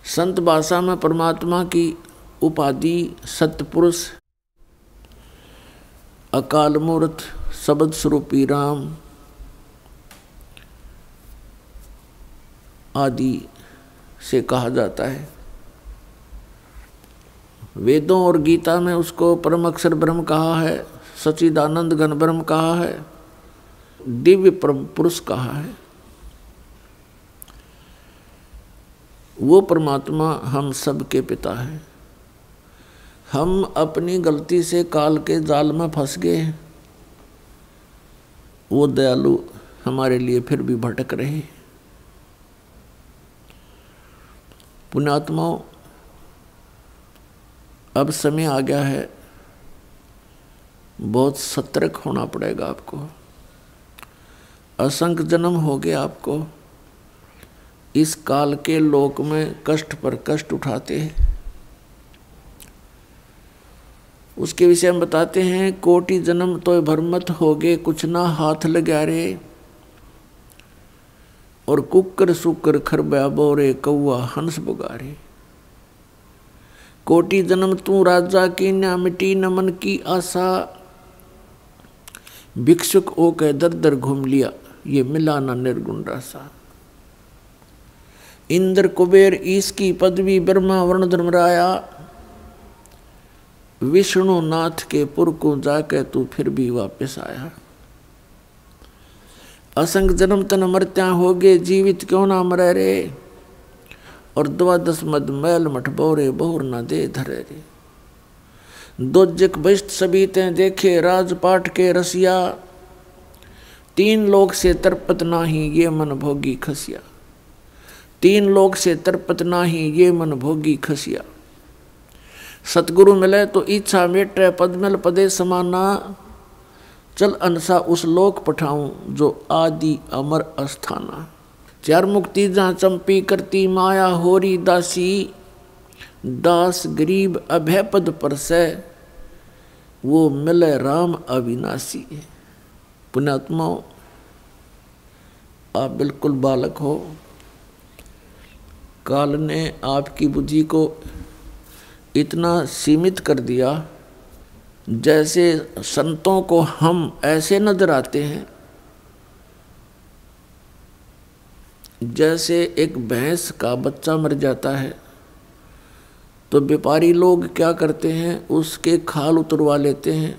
संत भाषा में परमात्मा की उपाधि सतपुरुष, अकाल मूर्त, शब्द स्वरूपी राम आदि से कहा जाता है। वेदों और गीता में उसको परम अक्षर ब्रह्म कहा है, सच्चिदानंद घन ब्रह्म कहा है, दिव्य परम पुरुष कहा है। वो परमात्मा हम सब के पिता है। हम अपनी गलती से काल के जाल में फंस गए, वो दयालु हमारे लिए फिर भी भटक रहे। पुण्यात्माओं, अब समय आ गया है, बहुत सतर्क होना पड़ेगा आपको। असंख्य जन्म हो गए आपको इस काल के लोक में कष्ट पर कष्ट उठाते हैं। उसके विषय में बताते हैं, कोटि जन्म तो भरमत हो गए, कुछ ना हाथ लगा रे, और कुकर सुकर खरबा बोरे, कौआ हंस बुगारे। कोटि जन्म तू राजा की न मिटी न मन की आशा, भिक्षुक ओ के दर दर घूम लिया, ये मिला ना निर्गुण रसा। इंद्र कुबेर ईश की पदवी, ब्रह्मा वरुण धर्मराया, विष्णु नाथ के पुर को जाके तू फिर भी वापस आया। असंग जन्म तन मरत्या होगे, जीवित क्यों ना मरे रे। और 12 मद मैल मठ बोरे, बहुर न दे धरे रे। दोजक बहिष्ट सभी ते देखे, राजपाट के रसिया, 3 लोक से तरपत नाही, ये मन भोगी खसिया। 3 लोक से तरपत नाही, ये मन भोगी खसिया। सतगुरु मिले तो इच्छा मेटे, पदमल पदे समाना, चल अनसा उस लोक पठाऊं, जो आदि अमर अस्थाना। 4 मुक्ति जहाँ चंपी करती माया, होरी दासी, दास गरीब अभय पद पर से, वो मिले राम अविनाशी। पुण्यात्माओं, आप बिल्कुल बालक हो। काल ने आपकी बुद्धि को इतना सीमित कर दिया, जैसे संतों को हम ऐसे नजर आते हैं जैसे एक भैंस का बच्चा मर जाता है तो व्यापारी लोग क्या करते हैं, उसके खाल उतरवा लेते हैं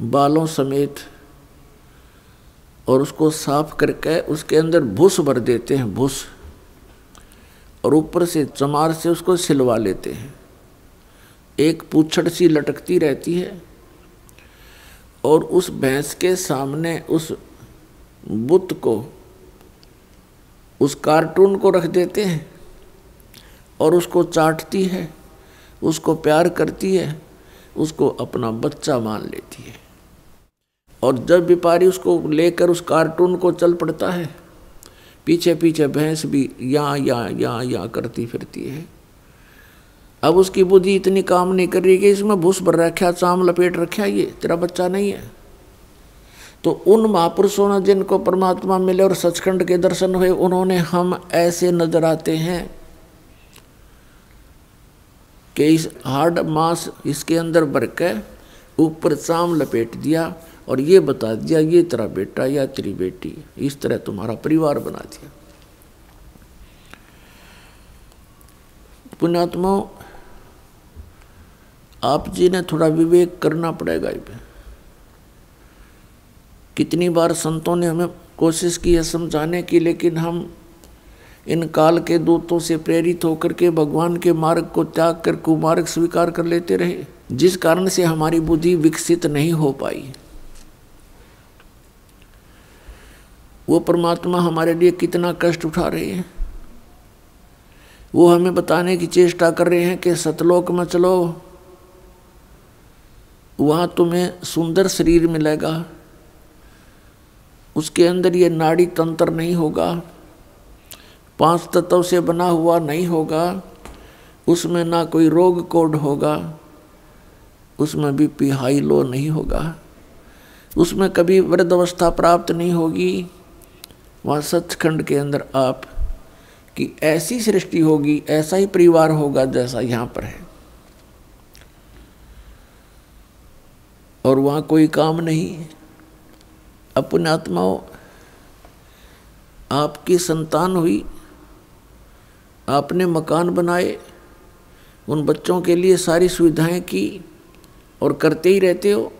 बालों समेत, और उसको साफ करके उसके अंदर भूस भर देते हैं, भूस, और ऊपर से चमार से उसको सिलवा लेते हैं। एक पूंछड़ सी लटकती रहती है, और उस भैंस के सामने उस बुत को, उस कार्टून को रख देते हैं, और उसको चाटती है, उसको प्यार करती है, उसको अपना बच्चा मान लेती है। और जब व्यापारी उसको लेकर उस कार्टून को चल पड़ता है, पीछे पीछे भैंस भी यहाँ करती फिरती है। अब उसकी बुद्धि इतनी काम नहीं कर रही कि इसमें भूस भर रखा, चाम लपेट रखा, ये तेरा बच्चा नहीं है। तो उन महापुरुषों ने जिनको परमात्मा मिले और सचखंड के दर्शन हुए, उन्होंने हम ऐसे नजर आते हैं कि इस हार्ड मांस इसके अंदर भर के ऊपर चाम लपेट दिया और ये बता दिया ये तेरा बेटा या तेरी बेटी, इस तरह तुम्हारा परिवार बना दिया। पुण्यात्माओं, आप जी ने थोड़ा विवेक करना पड़ेगा। कितनी बार संतों ने हमें कोशिश की है समझाने की, लेकिन हम इन काल के दूतों से प्रेरित होकर के भगवान के मार्ग को त्याग कर कुमार्ग स्वीकार कर लेते रहे, जिस कारण से हमारी बुद्धि विकसित नहीं हो पाई। वो परमात्मा हमारे लिए कितना कष्ट उठा रहे हैं। वो हमें बताने की चेष्टा कर रहे हैं कि सतलोक में चलो, वहाँ तुम्हें सुंदर शरीर मिलेगा, उसके अंदर ये नाड़ी तंत्र नहीं होगा, 5 तत्व से बना हुआ नहीं होगा, उसमें ना कोई रोग कोड होगा, उसमें बीपी हाई लो नहीं होगा, उसमें कभी वृद्धावस्था प्राप्त नहीं होगी। वहाँ सचखंड के अंदर आप की ऐसी सृष्टि होगी, ऐसा ही परिवार होगा जैसा यहाँ पर है, और वहाँ कोई काम नहीं। अपने आत्माओं, आपकी संतान हुई, आपने मकान बनाए, उन बच्चों के लिए सारी सुविधाएं की और करते ही रहते हो।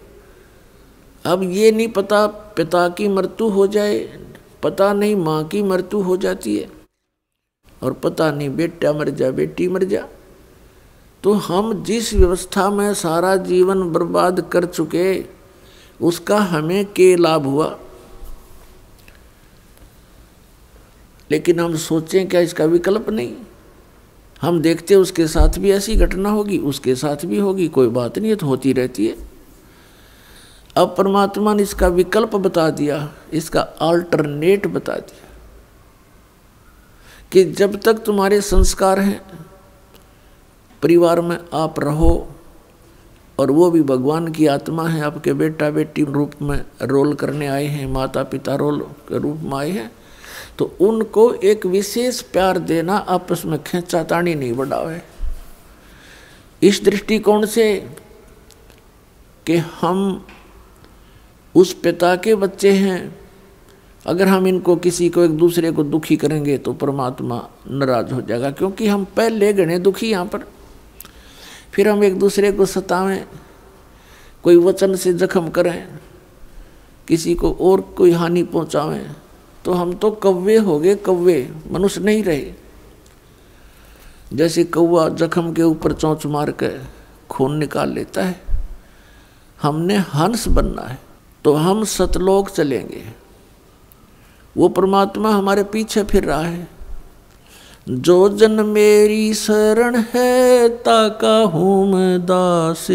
अब ये नहीं पता पिता की मृत्यु हो जाए, पता नहीं माँ की मृत्यु हो जाती है, और पता नहीं बेटा मर जा बेटी मर जा। तो हम जिस व्यवस्था में सारा जीवन बर्बाद कर चुके, उसका हमें क्या लाभ हुआ। लेकिन हम सोचें क्या इसका विकल्प नहीं। हम देखते उसके साथ भी ऐसी घटना होगी, उसके साथ भी होगी, कोई बात नहीं है, तो होती रहती है। अब परमात्मा ने इसका विकल्प बता दिया, इसका अल्टरनेट बता दिया कि जब तक तुम्हारे संस्कार हैं, परिवार में आप रहो, और वो भी भगवान की आत्मा है, आपके बेटा बेटी रूप में रोल करने आए हैं, माता पिता रोल के रूप में आए हैं, तो उनको एक विशेष प्यार देना, आपस में खींचातानी नहीं बढ़ावे। इस दृष्टिकोण से कि हम उस पिता के बच्चे हैं अगर हम इनको किसी को एक दूसरे को दुखी करेंगे तो परमात्मा नाराज हो जाएगा, क्योंकि हम पहले गणे दुखी यहाँ पर। फिर हम एक दूसरे को सतावें, कोई वचन से जख्म करें, किसी को और कोई हानि पहुँचावें, तो हम तो कौवे हो गए, कौवे, मनुष्य नहीं रहे। जैसे कौवा जख्म के ऊपर चोंच मार के खून निकाल लेता है, हमने हंस बनना है तो हम सतलोक चलेंगे। वो परमात्मा हमारे पीछे फिर रहा है। जो जन मेरी शरण है ताका हूँ मैं दास,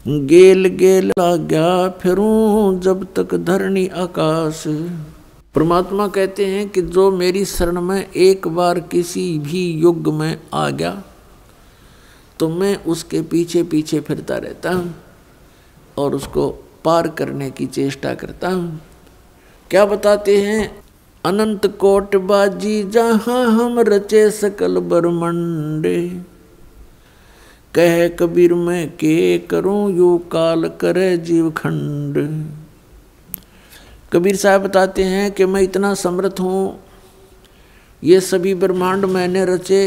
गेल गेल आज्ञा फिरूं जब तक धरनी आकाश। परमात्मा कहते हैं कि जो मेरी शरण में एक बार किसी भी युग में आ गया तो मैं उसके पीछे पीछे फिरता रहता हूँ और उसको पार करने की चेष्टा करता हूँ। क्या बताते हैं? अनंत कोट बाजी जहाँ हम रचे सकल ब्रह्मांड, कह कबीर मैं के करूं यू काल करे जीव खंड। कबीर साहब बताते हैं कि मैं इतना समर्थ हूँ, ये सभी ब्रह्मांड मैंने रचे।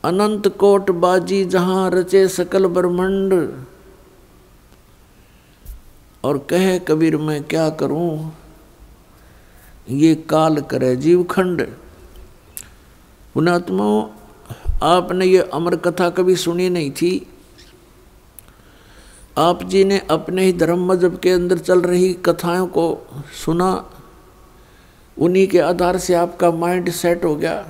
अनंत कोट बाजी जहाँ रचे सकल ब्रह्मांड, और कहे कबीर मैं क्या करूं ये काल करे जीव खंड। पुणात्माओं, आपने ये अमर कथा कभी सुनी नहीं थी। आप जी ने अपने ही धर्म मजहब के अंदर चल रही कथाओं को सुना, उन्हीं के आधार से आपका माइंड सेट हो गया।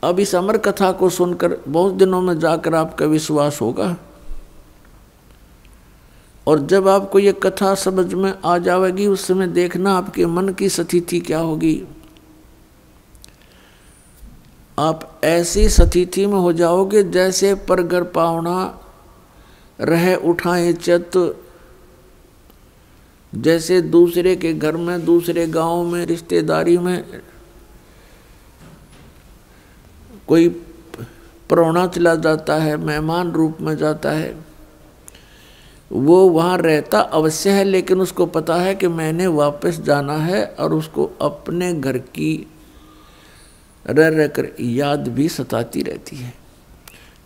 अब इस अमर कथा को सुनकर बहुत दिनों में जाकर आपका विश्वास होगा, और जब आपको ये कथा समझ में आ जाएगी उस समय देखना आपके मन की स्थिति क्या होगी। आप ऐसी स्थिति में हो जाओगे जैसे परघर पावना रह उठाए चत। जैसे दूसरे के घर में, दूसरे गांव में, रिश्तेदारी में कोई परौना चला जाता है, मेहमान रूप में जाता है, वो वहाँ रहता अवश्य है, लेकिन उसको पता है कि मैंने वापस जाना है, और उसको अपने घर की रह रह कर याद भी सताती रहती है।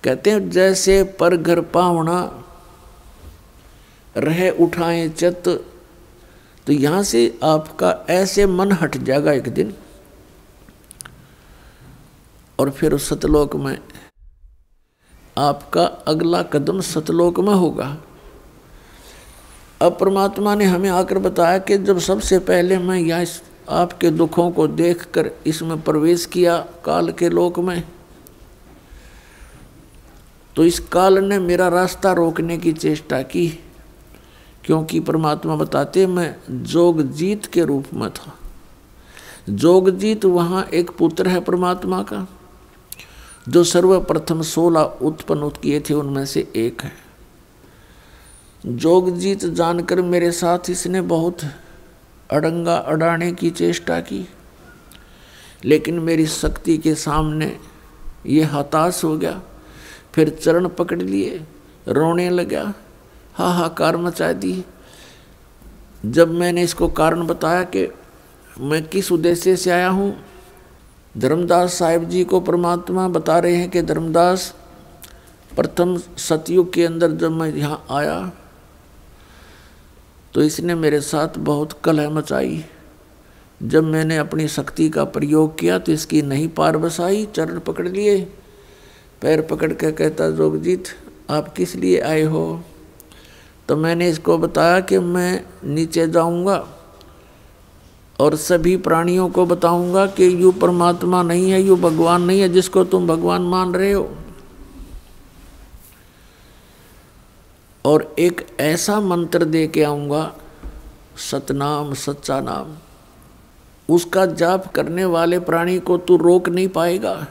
कहते हैं जैसे पर घर पावना रह उठाए चत। तो यहाँ से आपका ऐसे मन हट जाएगा एक दिन, और फिर उस सतलोक में आपका अगला कदम सतलोक में होगा। अब परमात्मा ने हमें आकर बताया कि जब सबसे पहले मैं यहाँ आपके दुखों को देखकर इसमें प्रवेश किया काल के लोक में, तो इस काल ने मेरा रास्ता रोकने की चेष्टा की, क्योंकि परमात्मा बताते मैं जोगजीत के रूप में था। जोगजीत वहाँ एक पुत्र है परमात्मा का, जो सर्वप्रथम 16 उत्पन्न किए थे उनमें से एक है। जोगजीत जानकर मेरे साथ इसने बहुत अड़ंगा अड़ाने की चेष्टा की, लेकिन मेरी शक्ति के सामने ये हताश हो गया। फिर चरण पकड़ लिए, रोने लगा, हाहाकार मचा दी। जब मैंने इसको कारण बताया कि मैं किस उद्देश्य से आया हूँ, धर्मदास साहिब जी को परमात्मा बता रहे हैं कि धर्मदास, प्रथम सतयुग के अंदर जब मैं यहाँ आया तो इसने मेरे साथ बहुत कलह मचाई। जब मैंने अपनी शक्ति का प्रयोग किया तो इसकी नहीं पार बसाई। चरण पकड़ लिए, पैर पकड़ के कहता जोगजीत आप किस लिए आए हो? तो मैंने इसको बताया कि मैं नीचे जाऊंगा और सभी प्राणियों को बताऊंगा कि यू परमात्मा नहीं है, यू भगवान नहीं है जिसको तुम भगवान मान रहे हो, और एक ऐसा मंत्र दे के आऊँगा, सतनाम, सच्चा नाम, उसका जाप करने वाले प्राणी को तू रोक नहीं पाएगा।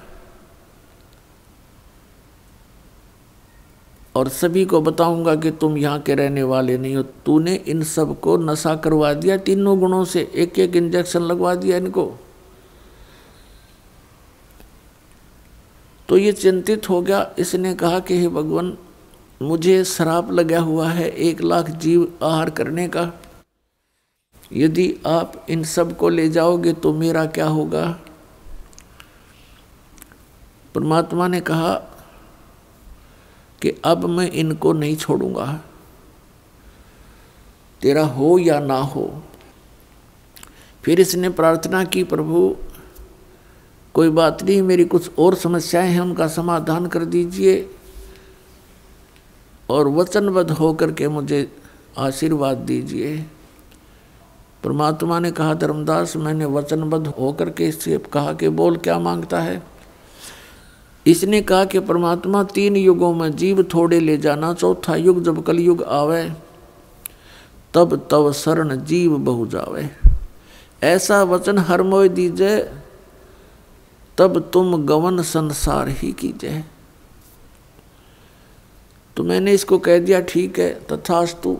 और सभी को बताऊंगा कि तुम यहाँ के रहने वाले नहीं हो, तूने इन सब को नशा करवा दिया, तीनों गुणों से एक एक इंजेक्शन लगवा दिया इनको। तो ये चिंतित हो गया। इसने कहा कि हे भगवान, मुझे श्राप लगा हुआ है 1 लाख जीव आहार करने का। यदि आप इन सब को ले जाओगे तो मेरा क्या होगा? परमात्मा ने कहा कि अब मैं इनको नहीं छोड़ूंगा, तेरा हो या ना हो। फिर इसने प्रार्थना की, प्रभु कोई बात नहीं, मेरी कुछ और समस्याएं हैं, उनका समाधान कर दीजिए और वचनबद्ध होकर के मुझे आशीर्वाद दीजिए। परमात्मा ने कहा, धर्मदास मैंने वचनबद्ध होकर के इससे कहा कि बोल क्या मांगता है। इसने कहा कि परमात्मा 3 युगों में जीव थोड़े ले जाना, चौथा युग जब कलयुग आवे तब तव शरण जीव बहु जावे। ऐसा वचन हर मोय दीजिए, तब तुम गवन संसार ही कीजिए। तो मैंने इसको कह दिया ठीक है तथास्तु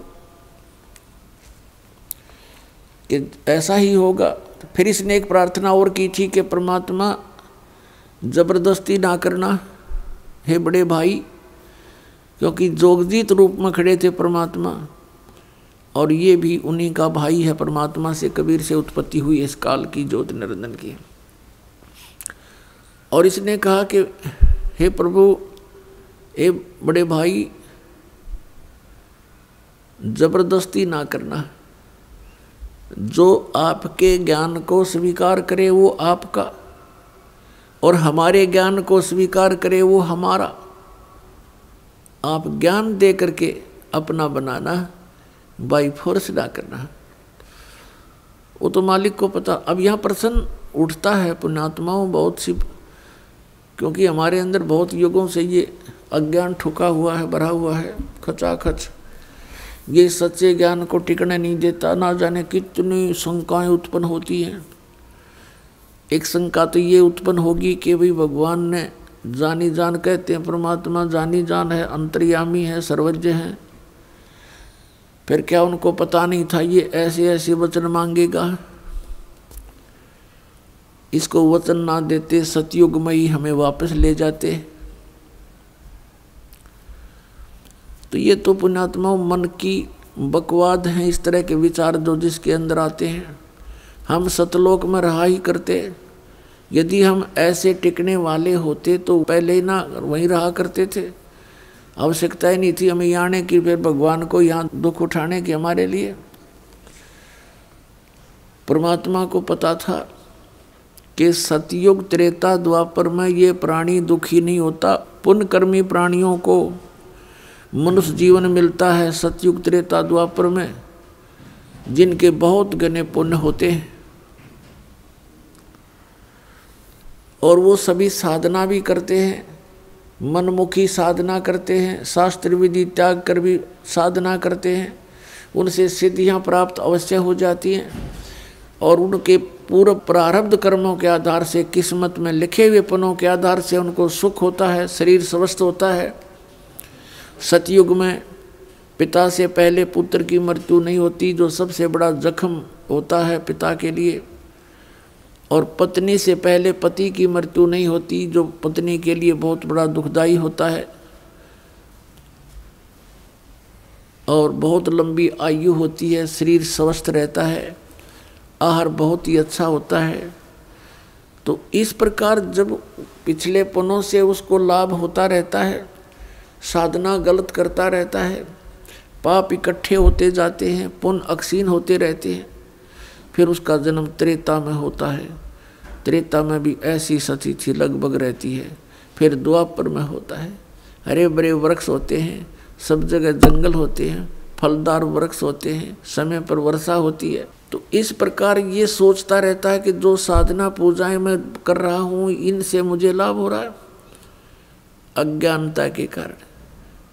कि ऐसा ही होगा। तो फिर इसने एक प्रार्थना और की थी कि परमात्मा जबरदस्ती ना करना हे बड़े भाई, क्योंकि जोगजीत रूप में खड़े थे परमात्मा और ये भी उन्हीं का भाई है। परमात्मा से कबीर से उत्पत्ति हुई इस काल की ज्योत निरंजन की। और इसने कहा कि हे प्रभु, हे बड़े भाई, जबरदस्ती ना करना, जो आपके ज्ञान को स्वीकार करे वो आपका और हमारे ज्ञान को स्वीकार करे वो हमारा। आप ज्ञान दे करके अपना बनाना, बाई फोर्स ना करना। वो तो मालिक को पता। अब यहाँ प्रश्न उठता है पुण्यात्माओं बहुत सी, क्योंकि हमारे अंदर बहुत युगों से ये अज्ञान ठुका हुआ है, भरा हुआ है खचाखच। ये सच्चे ज्ञान को टिकने नहीं देता। ना जाने कितनी शंकाएं उत्पन्न होती हैं। एक शंका तो ये उत्पन्न होगी कि भाई भगवान ने जानी जान, कहते हैं परमात्मा जानी जान है, अंतर्यामी है, सर्वज्ञ है, फिर क्या उनको पता नहीं था ये ऐसे ऐसे वचन मांगेगा? इसको वचन ना देते सतयुग में ही हमें वापस ले जाते। तो ये तो पुण्यात्माओं मन की बकवाद हैं, इस तरह के विचार जो जिसके अंदर आते हैं। हम सतलोक में रहा ही करते। यदि हम ऐसे टिकने वाले होते तो पहले ही ना वहीं रहा करते थे। आवश्यकता ही नहीं थी हमें यहाँ आने की, फिर भगवान को यहाँ दुख उठाने की हमारे लिए। परमात्मा को पता था कि सतयुग त्रेता द्वापर में ये प्राणी दुखी नहीं होता। पुण्यकर्मी प्राणियों को मनुष्य जीवन मिलता है सतयुग त्रेता द्वापर में, जिनके बहुत घने पुण्य होते हैं और वो सभी साधना भी करते हैं, मनमुखी साधना करते हैं, शास्त्र विधि त्याग कर भी साधना करते हैं। उनसे सिद्धियां प्राप्त अवश्य हो जाती हैं और उनके पूर्व प्रारब्ध कर्मों के आधार से, किस्मत में लिखे हुए पुण्यों के आधार से उनको सुख होता है, शरीर स्वस्थ होता है। सतयुग में पिता से पहले पुत्र की मृत्यु नहीं होती, जो सबसे बड़ा जख्म होता है पिता के लिए। और पत्नी से पहले पति की मृत्यु नहीं होती, जो पत्नी के लिए बहुत बड़ा दुखदाई होता है। और बहुत लंबी आयु होती है, शरीर स्वस्थ रहता है, आहार बहुत ही अच्छा होता है। तो इस प्रकार जब पिछले पुण्यों से उसको लाभ होता रहता है, साधना गलत करता रहता है, पाप इकट्ठे होते जाते हैं, पुण्य अक्षीण होते रहते हैं, फिर उसका जन्म त्रेता में होता है। त्रेता में भी ऐसी सतिथि लगभग रहती है। फिर द्वापर में होता है, हरे भरे वृक्ष होते हैं, सब जगह जंगल होते हैं, फलदार वृक्ष होते हैं, समय पर वर्षा होती है। तो इस प्रकार ये सोचता रहता है कि जो साधना पूजाएं मैं कर रहा हूँ इनसे मुझे लाभ हो रहा है, अज्ञानता के कारण।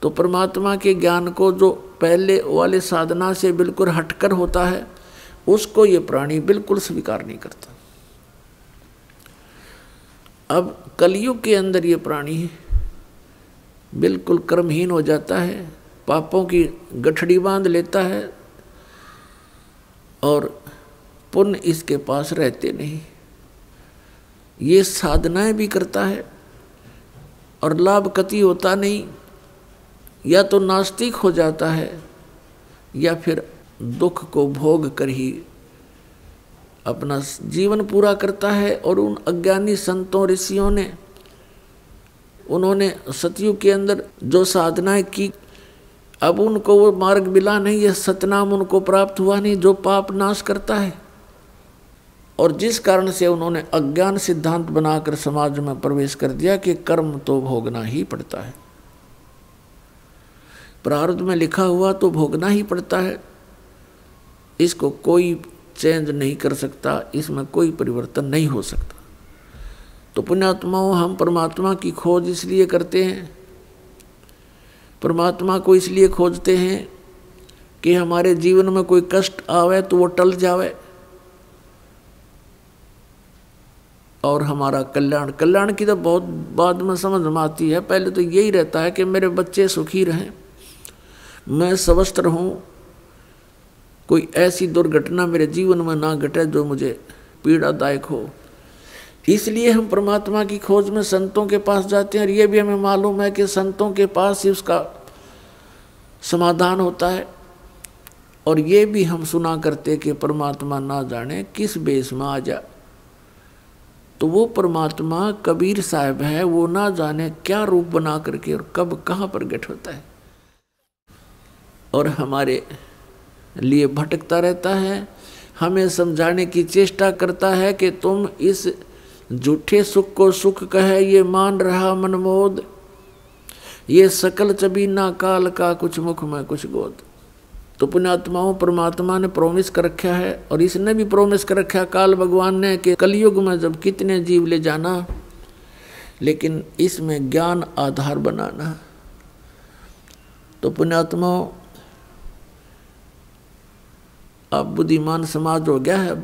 तो परमात्मा के ज्ञान को जो पहले वाले साधना से बिल्कुल हटकर होता है, उसको ये प्राणी बिल्कुल स्वीकार नहीं करता। अब कलयुग के अंदर ये प्राणी बिल्कुल कर्महीन हो जाता है, पापों की गठड़ी बांध लेता है और पुण्य इसके पास रहते नहीं। ये साधनाएं भी करता है और लाभ कति होता नहीं, या तो नास्तिक हो जाता है या फिर दुख को भोग कर ही अपना जीवन पूरा करता है। और उन अज्ञानी संतों ऋषियों ने, उन्होंने सतयुग के अंदर जो साधनाएं की, अब उनको वो मार्ग मिला नहीं, यह सतनाम उनको प्राप्त हुआ नहीं जो पाप नाश करता है। और जिस कारण से उन्होंने अज्ञान सिद्धांत बनाकर समाज में प्रवेश कर दिया कि कर्म तो भोगना ही पड़ता है, प्रारब्ध में लिखा हुआ तो भोगना ही पड़ता है, इसको कोई चेंज नहीं कर सकता, इसमें कोई परिवर्तन नहीं हो सकता। तो पुण्यात्माओं, हम परमात्मा की खोज इसलिए करते हैं, परमात्मा को इसलिए खोजते हैं कि हमारे जीवन में कोई कष्ट आवे तो वो टल जावे और हमारा कल्याण। कल्याण की तो बहुत बाद में समझ में आती है, पहले तो यही रहता है कि मेरे बच्चे सुखी रहें, मैं स्वस्थ रहूं, कोई ऐसी दुर्घटना मेरे जीवन में ना घटे जो मुझे पीड़ादायक हो। इसलिए हम परमात्मा की खोज में संतों के पास जाते हैं। और ये भी हमें मालूम है कि संतों के पास ही उसका समाधान होता है। और ये भी हम सुना करते कि परमात्मा ना जाने किस बेस में आ जा, तो वो परमात्मा कबीर साहब है, वो ना जाने क्या रूप बना करके और कब कहाँ प्रकट होता है और हमारे लिए भटकता रहता है, हमें समझाने की चेष्टा करता है कि तुम इस झूठे सुख को सुख कहे ये मान रहा मनमोद, ये सकल चबीना काल का कुछ मुख में कुछ गोद। तो पुण्यात्माओं, परमात्मा ने प्रोमिस कर रखा है और इसने भी प्रोमिस कर रखा है काल भगवान ने कि कलयुग में जब कितने जीव ले जाना, लेकिन इसमें ज्ञान आधार बनाना। तो पुण्यात्माओं, अब बुद्धिमान समाज हो गया है,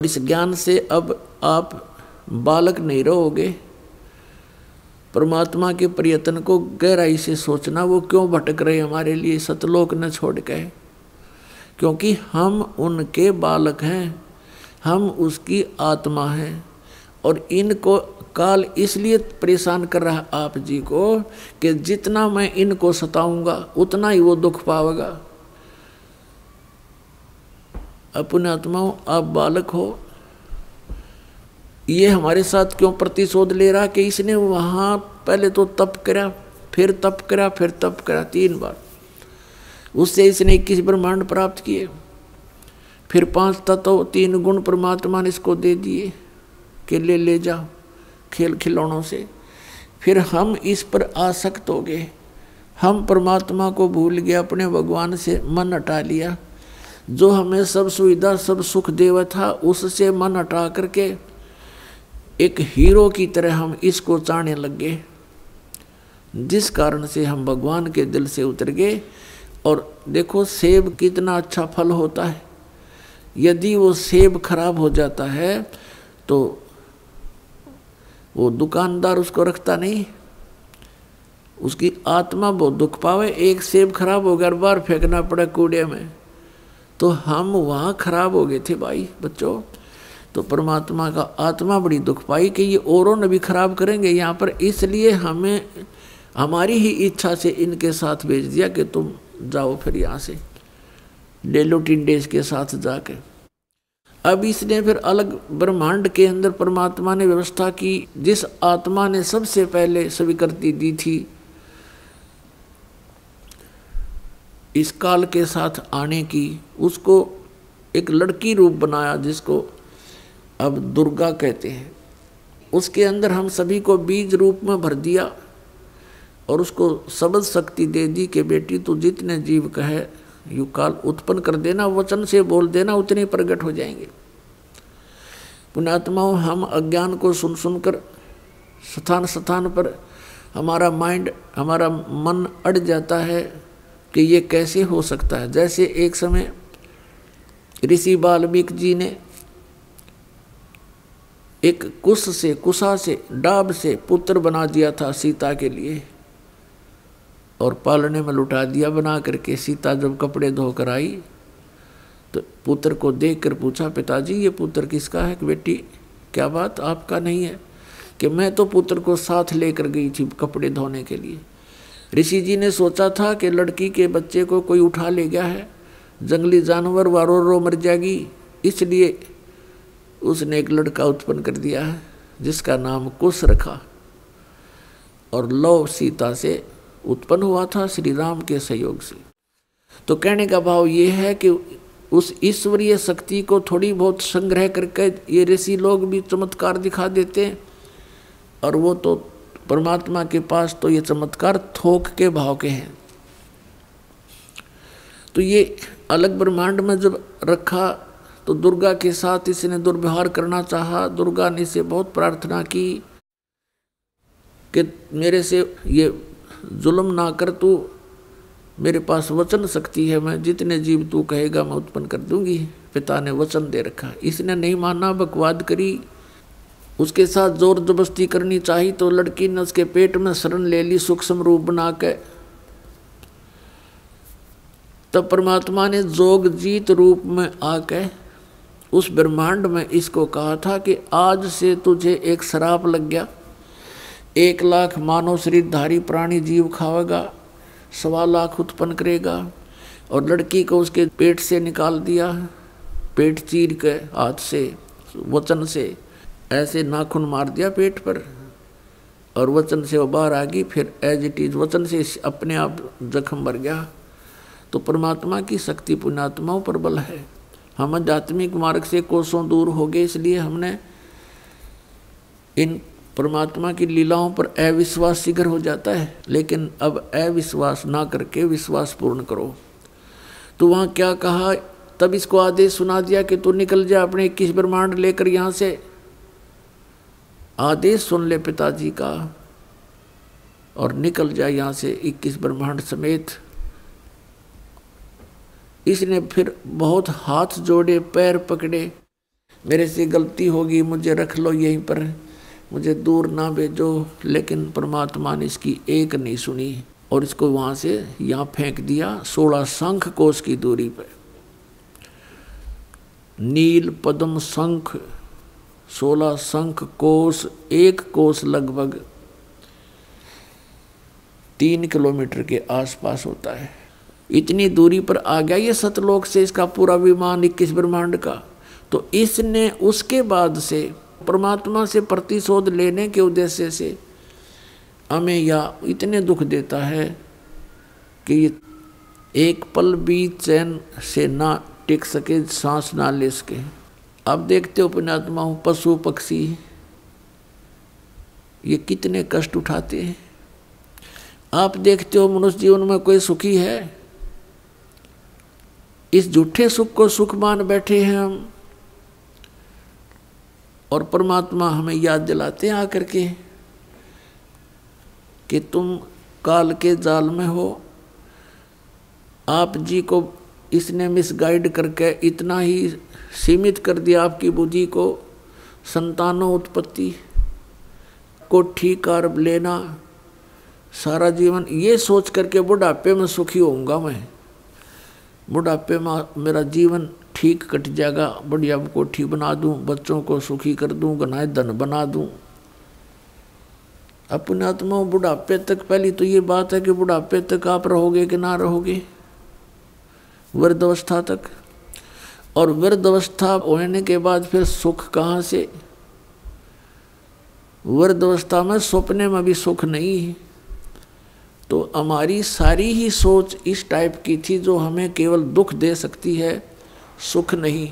इस ज्ञान से अब आप बालक नहीं रहोगे। परमात्मा के प्रयत्न को गहराई से सोचना, वो क्यों भटक रहे हमारे लिए सतलोक न छोड़ के, क्योंकि हम उनके बालक हैं, हम उसकी आत्मा हैं। और इनको काल इसलिए परेशान कर रहा आप जी को कि जितना मैं इनको सताऊंगा उतना ही वो दुख पावेगा। अपने आत्माओं, आप बालक हो, ये हमारे साथ क्यों प्रतिशोध ले रहा कि इसने वहाँ पहले तो तप करा, फिर तप करा, फिर तप करा, 3 बार, उससे इसने 21 ब्रह्मांड प्राप्त किए, फिर 5 तत्व 3 गुण परमात्मा ने इसको दे दिए कि ले जाओ खेल खिलौनों से। फिर हम इस पर आसक्त हो गए, हम परमात्मा को भूल गए, अपने भगवान से मन हटा लिया, जो हमें सब सुविधा सब सुख देवा था उससे मन हटा करके एक हीरो की तरह हम इसको चाहने लग गए, जिस कारण से हम भगवान के दिल से उतर गए। और देखो सेब कितना अच्छा फल होता है, यदि वो सेब खराब हो जाता है तो वो दुकानदार उसको रखता नहीं, उसकी आत्मा बहुत दुख पावे। एक सेब खराब हो गया, बाहर फेंकना पड़ा कूड़े में, तो हम वहाँ खराब हो गए थे भाई बच्चों। तो परमात्मा का आत्मा बड़ी दुख पाई कि ये औरों ने भी खराब करेंगे यहाँ पर, इसलिए हमें हमारी ही इच्छा से इनके साथ भेज दिया कि तुम जाओ फिर यहाँ से ले लो टिंडेज के साथ जाके। अब इसने फिर अलग ब्रह्मांड के अंदर परमात्मा ने व्यवस्था की, जिस आत्मा ने सबसे पहले स्वीकृति दी थी इस काल के साथ आने की, उसको एक लड़की रूप बनाया जिसको अब दुर्गा कहते हैं। उसके अंदर हम सभी को बीज रूप में भर दिया और उसको शब्द शक्ति दे दी कि बेटी तू जितने जीव कहे यू काल उत्पन्न कर देना, वचन से बोल देना, उतने प्रकट हो जाएंगे। पुण्यात्माओं, हम अज्ञान को सुन सुनकर स्थान स्थान पर हमारा माइंड, हमारा मन अड़ जाता है कि ये कैसे हो सकता है। जैसे एक समय ऋषि वाल्मीकि जी ने एक कुशा से डाब से पुत्र बना दिया था सीता के लिए और पालने में लुटा दिया बना करके। सीता जब कपड़े धोकर आई तो पुत्र को देखकर पूछा, पिताजी ये पुत्र किसका है? कि बेटी क्या बात आपका नहीं है? कि मैं तो पुत्र को साथ लेकर गई थी कपड़े धोने के लिए। ऋषि जी ने सोचा था कि लड़की के बच्चे को कोई उठा ले गया है, जंगली जानवर वारो रो मर जाएगी, इसलिए उसने एक लड़का उत्पन्न कर दिया है जिसका नाम कुश रखा। और लव सीता से उत्पन्न हुआ था श्री राम के सहयोग से। तो कहने का भाव ये है कि उस ईश्वरीय शक्ति को थोड़ी बहुत संग्रह करके ये ऋषि लोग भी चमत्कार दिखा देते हैं, और वो तो परमात्मा के पास तो ये चमत्कार थोक के भाव के हैं। तो ये अलग ब्रह्मांड में जब रखा तो दुर्गा के साथ इसने दुर्व्यवहार करना चाहा। दुर्गा ने इसे बहुत प्रार्थना की कि मेरे से ये जुल्म ना कर, तू मेरे पास वचन शक्ति है, मैं जितने जीव तू कहेगा मैं उत्पन्न कर दूंगी। पिता ने वचन दे रखा, इसने नहीं माना, बकवाद करी, उसके साथ जोर जबरदस्ती करनी चाहिए तो लड़की ने उसके पेट में शरण ले ली सूक्ष्म रूप बना के। तब परमात्मा ने जोग जीत रूप में आके उस ब्रह्मांड में इसको कहा था कि आज से तुझे एक श्राप लग गया, 1 लाख मानव शरीरधारी प्राणी जीव खावेगा, 1.25 लाख उत्पन्न करेगा। और लड़की को उसके पेट से निकाल दिया, पेट चीर के हाथ से वचन से ऐसे नाखून मार दिया पेट पर, और वचन से वो बाहर आ गई। फिर एज इट इज वचन से अपने आप जख्म भर गया। तो परमात्मा की शक्ति पुण्यात्माओं पर बल है। हम आध्यात्मिक मार्ग से कोसों दूर हो गए, इसलिए हमने इन परमात्मा की लीलाओं पर अविश्वास शीघ्र हो जाता है। लेकिन अब अविश्वास ना करके विश्वास पूर्ण करो। तो वहाँ क्या कहा, तब इसको आदेश सुना दिया कि तू निकल जा अपने 21 ब्रह्मांड लेकर यहाँ से। आदेश सुन ले पिताजी का और निकल जा यहाँ से 21 ब्रह्मांड समेत। इसने फिर बहुत हाथ जोड़े, पैर पकड़े, मेरे से गलती होगी, मुझे रख लो यहीं पर, मुझे दूर ना भेजो। लेकिन परमात्मा ने इसकी एक नहीं सुनी और इसको वहाँ से यहाँ फेंक दिया 16 शंख कोश की दूरी पर। नील पद्म शंख 16 शंख कोश, 1 कोश लगभग 3 किलोमीटर के आसपास होता है। इतनी दूरी पर आ गया ये सतलोक से इसका पूरा विमान 21 ब्रह्मांड का। तो इसने उसके बाद से परमात्मा से प्रतिशोध लेने के उद्देश्य से हमें या इतने दुख देता है कि एक पल भी चैन से ना टिक सके, सांस ना ले सके। अब देखते हो पुण्यात्मा, पशु पक्षी ये कितने कष्ट उठाते हैं। आप देखते हो मनुष्य जीवन में कोई सुखी है? इस झूठे सुख को सुख मान बैठे हैं हम, और परमात्मा हमें याद दिलाते हैं आकर के कि तुम काल के जाल में हो। आप जी को इसने मिसगाइड करके इतना ही सीमित कर दिया आपकी बुद्धि को, संतानों उत्पत्ति को ठीक कर लेना, सारा जीवन ये सोच करके बुढ़ापे में सुखी होऊंगा मैं, बुढ़ापे में मेरा जीवन ठीक कट जाएगा, बढ़िया कोठी बना दूं, बच्चों को सुखी कर दूं, गनाए धन बना दूं। अपने आत्मा बुढ़ापे तक, पहली तो ये बात है कि बुढ़ापे तक आप रहोगे कि ना रहोगे, वृद्धावस्था तक। और वृद्धावस्था होने के बाद फिर सुख कहाँ से? वृद्धावस्था में सपने में भी सुख नहीं है। तो हमारी सारी ही सोच इस टाइप की थी जो हमें केवल दुख दे सकती है, सुख नहीं।